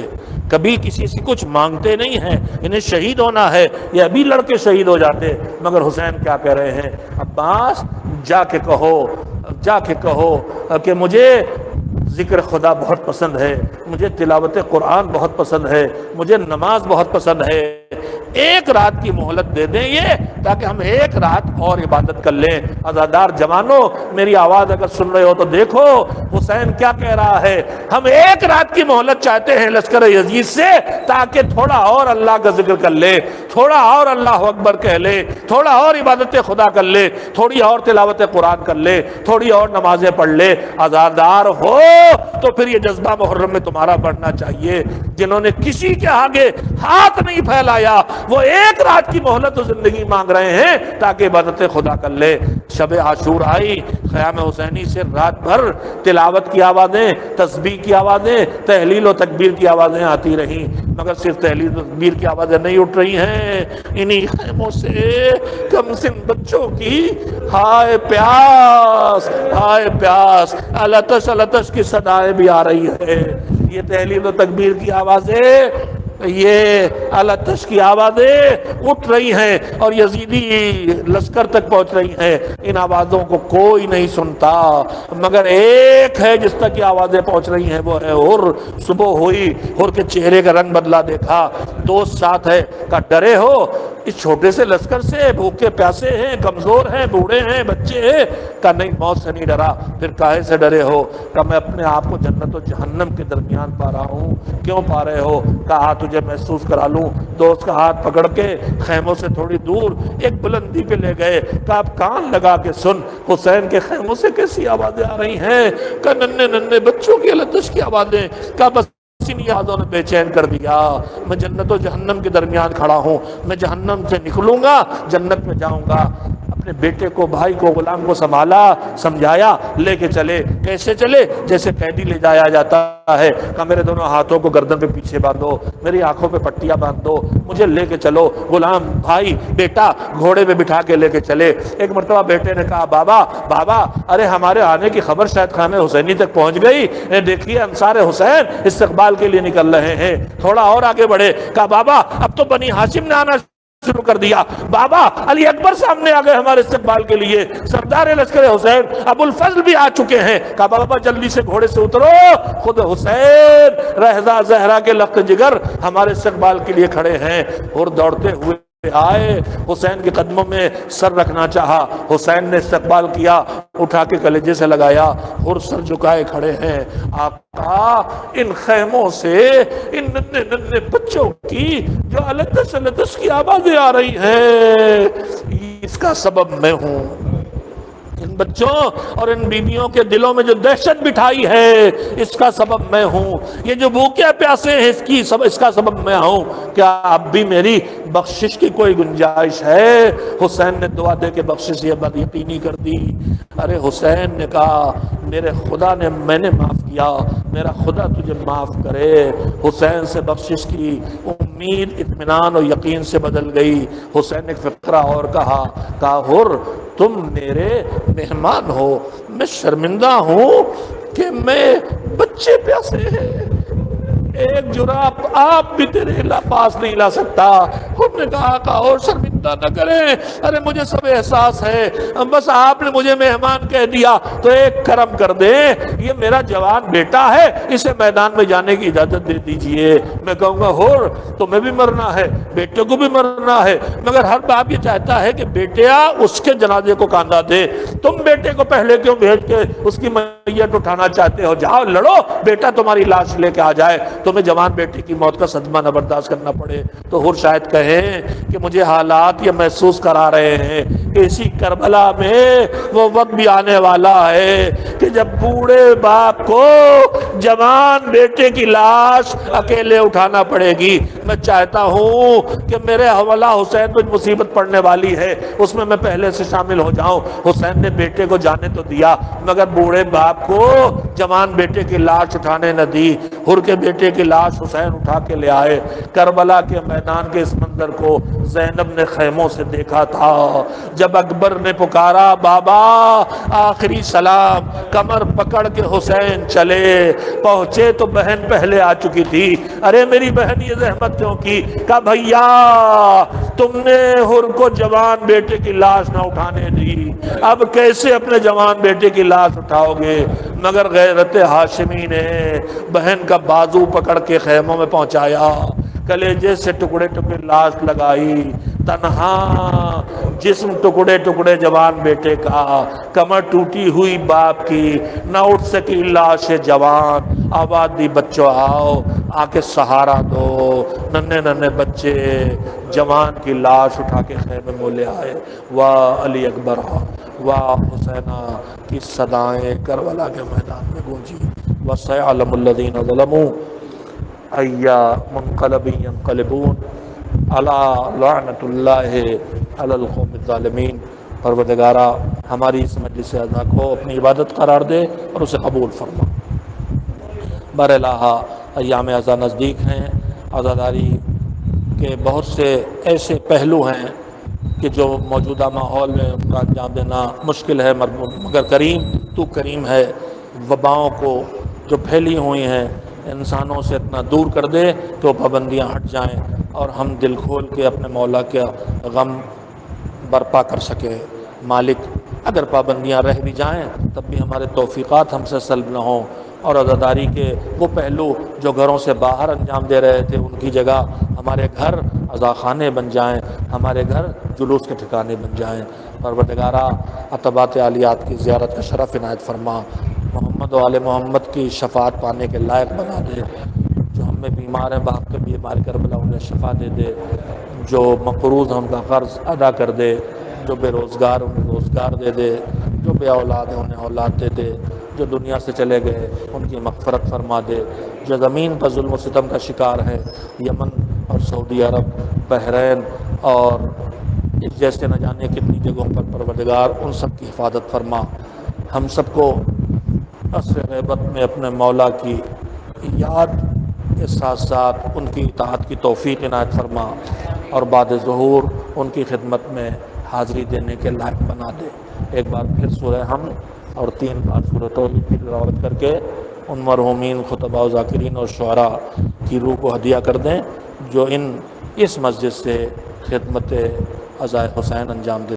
کبھی کسی سے کچھ مانگتے نہیں ہیں۔ انہیں شہید ہونا ہے یہ ابھی لڑکے شہید ہو جاتے، مگر حسین کیا کہہ رہے ہیں؟ عباس جا کے کہو کہ مجھے ذکر خدا بہت پسند ہے، مجھے تلاوت قرآن بہت پسند ہے، مجھے نماز بہت پسند ہے، ایک رات کی مہلت دے دیں یہ تاکہ ہم ایک رات اور عبادت کر لیں۔ عزادار جوانوں میری آواز اگر سن رہے ہو تو دیکھو حسین کیا کہہ رہا ہے، ہم ایک رات کی مہلت چاہتے ہیں لشکر یزید سے تاکہ تھوڑا اور اللہ کا ذکر کر لے، تھوڑا اور اللہ اکبر کہہ لے، تھوڑا اور عبادت خدا کر لے، تھوڑی اور تلاوت قرآن کر لے، تھوڑی اور نمازیں پڑھ لے۔ عزادار ہو تو پھر یہ جذبہ محرم میں تمہارا بڑھنا چاہیے۔ جنہوں نے کسی کے آگے ہاتھ نہیں پھیلایا وہ ایک رات کی مہلت و زندگی مانگ رہے ہیں تاکہ عبادت خدا کر لے۔ شب عاشور آئی، خیام حسینی سے رات بھر تلاوت کی آوازیں، تسبیح کی آوازیں، تحلیل و تکبیر کی آوازیں آتی رہیں، مگر صرف تحلیل و تکبیر کی آوازیں نہیں اٹھ رہی ہیں، انہی خیموں سے کم سن بچوں کی ہائے پیاس، ہائے پیاس، الاتش الاتش کی صدائیں بھی آ رہی ہے۔ یہ تحلیل و تکبیر کی آوازیں، یہ الاتش کی آوازیں اٹھ رہی ہیں اور یزیدی لشکر تک پہنچ رہی ہیں۔ ان آوازوں کو کوئی نہیں سنتا مگر ایک ہے جس تک یہ آوازیں پہنچ رہی ہیں، وہ ہے حر۔ صبح ہوئی، حر کے چہرے کا رنگ بدلا دیکھا، دوست ساتھ ہے، کہا ڈرے ہو اس چھوٹے سے لشکر سے؟ بھوکے پیاسے ہیں، کمزور ہیں، بوڑھے ہیں، بچے ہیں؟ کہا نہیں، موت سے نہیں ڈرا۔ پھر کاہے سے ڈرے ہو؟ کہا میں اپنے آپ کو جنت و جہنم کے درمیان پا رہا ہوں۔ کیوں پا رہے ہو؟ کہا تجھے محسوس کرا لوں۔ دوست کا ہاتھ پکڑ کے خیموں سے تھوڑی دور ایک بلندی پہ لے گئے، کہا اب کان لگا کے سن حسین کے خیموں سے کیسی آوازیں آ رہی ہیں؟ کہا ننھے ننھے بچوں کی الاتش کی آوازیں۔ کہا بس ان یادوں نے بے چین کر دیا، میں جنت و جہنم کے درمیان کھڑا ہوں، میں جہنم سے نکلوں گا جنت میں جاؤں گا۔ اپنے بیٹے کو، بھائی کو، غلام کو سنبھالا، سمجھایا، لے کے چلے۔ کیسے چلے؟ جیسے قیدی لے جایا جاتا ہے۔ کہا میرے دونوں ہاتھوں کو گردن پہ پیچھے باندھو، میری آنکھوں پہ پٹیاں باندھ دو، مجھے لے کے چلو۔ غلام، بھائی، بیٹا گھوڑے پہ بٹھا کے لے کے چلے۔ ایک مرتبہ بیٹے نے کہا بابا بابا ارے ہمارے آنے کی خبر شاید خیمہ حسینی تک پہنچ گئی، دیکھیے انصار حسین استقبال کے لیے نکل رہے ہیں، تھوڑا اور آگے بڑھے۔ کہا بابا اب تو بنی ہاشم نے آنا شروع کر دیا. بابا علی اکبر سامنے آ گئے ہمارے استقبال کے لیے, سردار لشکر حسین ابو الفضل بھی آ چکے ہیں. کہا بابا جلدی سے گھوڑے سے اترو, خود حسین رہزا زہرا کے لخت جگر ہمارے استقبال کے لیے کھڑے ہیں. اور دوڑتے ہوئے آئے, حسین کے قدموں میں سر رکھنا چاہا. حسین نے استقبال کیا, اٹھا کے کلیجے سے لگایا اور سر جھکائے کھڑے ہیں. آقا ان خیموں سے ان ننھے ننھے بچوں کی جو الدس الدس کی آوازیں آ رہی ہیں, اس کا سبب میں ہوں. ان بچوں اور ان بیویوں کے دلوں میں جو دہشت بٹھائی ہے, اس کا سبب میں ہوں. یہ جو بھوکے پیاسے ہیں, اس کا سبب میں ہوں. کیا اب بھی میری بخشش کی کوئی گنجائش ہے؟ حسین نے دعا دے کے بخشش یہ بد یقینی کر دی. ارے حسین نے کہا میرے خدا نے, میں نے معاف کیا, میرا خدا تجھے معاف کرے. حسین سے بخشش کی امید اطمینان اور یقین سے بدل گئی. حسین نے ایک فقرہ اور کہا, حر تم میرے مہمان ہو, میں شرمندہ ہوں کہ میں بچے پیاسے ہیں, ایک جراب آپ بھی تیرے پاس نہیں لا سکتا. ہم نے کہا اور شرمندہ نہ کریں, ارے مجھے سب احساس ہے, بس آپ نے مجھے مہمان کہہ دیا تو ایک کرم کر دیں, یہ میرا جوان بیٹا ہے, اسے میدان میں جانے کی اجازت دے دیجئے. میں کہوں گا ہور تمہیں بھی مرنا ہے, بیٹے کو بھی مرنا ہے, مگر ہر باپ یہ چاہتا ہے کہ بیٹیا اس کے جنازے کو کاندھا دے. تم بیٹے کو پہلے کیوں بھیج کے اس کی میت اٹھانا چاہتے ہو؟ جاؤ لڑو, بیٹا تمہاری لاش لے کے آ جائے, تمہیں جوان بیٹے کی موت کا صدمہ نہ برداشت کرنا پڑے. تو ہر شاید کہیں کہ مجھے حالات یہ محسوس کرا رہے ہیں کہ اسی کربلا میں وہ وقت بھی آنے والا ہے کہ جب بوڑھے باپ کو جوان بیٹے کی لاش اکیلے اٹھانا پڑے گی. میں چاہتا ہوں کہ میرے حوالہ حسین کو مصیبت پڑنے والی ہے, اس میں پہلے سے شامل ہو جاؤں. حسین نے بیٹے کو جانے تو دیا, مگر بوڑھے باپ کو جوان بیٹے کی لاش اٹھانے نہ دی. ہر کے بیٹے کی لاش حسین اٹھا کے لے آئے. کربلا کے میدان کے اس منظر کو زینب نے خیموں سے دیکھا تھا. جب اکبر نے پکارا بابا آخری سلام, کمر پکڑ کے حسین چلے. پہنچے تو بہن پہلے آ چکی تھی. ارے میری بہن یہ زحمت کیوں کی؟ کہا بھیا تم نے ہر کو جوان بیٹے کی لاش نہ اٹھانے دی, اب کیسے اپنے جوان بیٹے کی لاش اٹھاؤ گے؟ مگر غیرت ہاشمی نے بہن کا بازو پکڑ کے خیموں میں پہنچایا, کلیجے سے ٹکڑے ٹکڑے لاش لگائی. تنہا جسم ٹکڑے ٹکڑے جوان بیٹے کا, کمر ٹوٹی ہوئی باپ کی, نہ اٹھ سکی لاش جوان. آواز دی بچوں آؤ, آ کے سہارا دو. ننھے ننھے بچے جوان کی لاش اٹھا کے خیمے میں لے آئے. واہ علی اکبر واہ حسینہ کی صدائیں کربلا کے میدان میں گونجی. وَسَيَعْلَمُ الَّذِينَ ظَلَمُوا أَيَّ مُنْقَلَبٍ يَنْقَلِبُونَ أَلَا لَعْنَةُ اللَّهِ عَلَى الْقَوْمِ الظَّالِمِينَ. پروردگارہ ہماری اس مجلس اعزا کو اپنی عبادت قرار دے اور اسے قبول فرما. برالہ ایام اعزا نزدیک ہیں. عزاداری کے بہت سے ایسے پہلو ہیں کہ جو موجودہ ماحول میں ان کا انجام دینا مشکل ہے, مگر کریم تو کریم ہے. وباؤں کو جو پھیلی ہوئی ہیں انسانوں سے اتنا دور کر دے کہ وہ پابندیاں ہٹ جائیں اور ہم دل کھول کے اپنے مولا کا غم برپا کر سکیں. مالک اگر پابندیاں رہ بھی جائیں تب بھی ہمارے توفیقات ہم سے سلب نہ ہوں, اور عزاداری کے وہ پہلو جو گھروں سے باہر انجام دے رہے تھے ان کی جگہ ہمارے گھر عزاخانے بن جائیں, ہمارے گھر جلوس کے ٹھکانے بن جائیں. پروردگارہ عتبات عالیات کی زیارت کا شرف عنایت فرما. محمد و آل محمد کی شفاعت پانے کے لائق بنا دے. جو ہم میں بیمار ہیں بحق کے بیمار کربلا انہیں شفا دے دے. جو مقروض ہم کا قرض ادا کر دے. جو بے روزگار انہیں روزگار دے دے. جو بے اولاد ہیں انہیں اولاد دے دے. جو دنیا سے چلے گئے ان کی مغفرت فرما دے. جو زمین پر ظلم و ستم کا شکار ہیں, یمن اور سعودی عرب, بحرین اور اس جیسے نہ جانے کتنی جگہوں پر پروردگار ان سب کی حفاظت فرما. ہم سب کو عصر غیبت میں اپنے مولا کی یاد کے ساتھ ساتھ ان کی اطاعت کی توفیق عنایت فرما, اور بعد ظہور ان کی خدمت میں حاضری دینے کے لائق بنا دے. ایک بار پھر سورہ حمد اور 3 بار سورہ توحید کی تلاوت کر کے ان مرحومین خطباء و ذاکرین اور شعراء کی روح کو ہدیہ کر دیں جو اس مسجد سے خدمت عزائے حسین انجام دیتے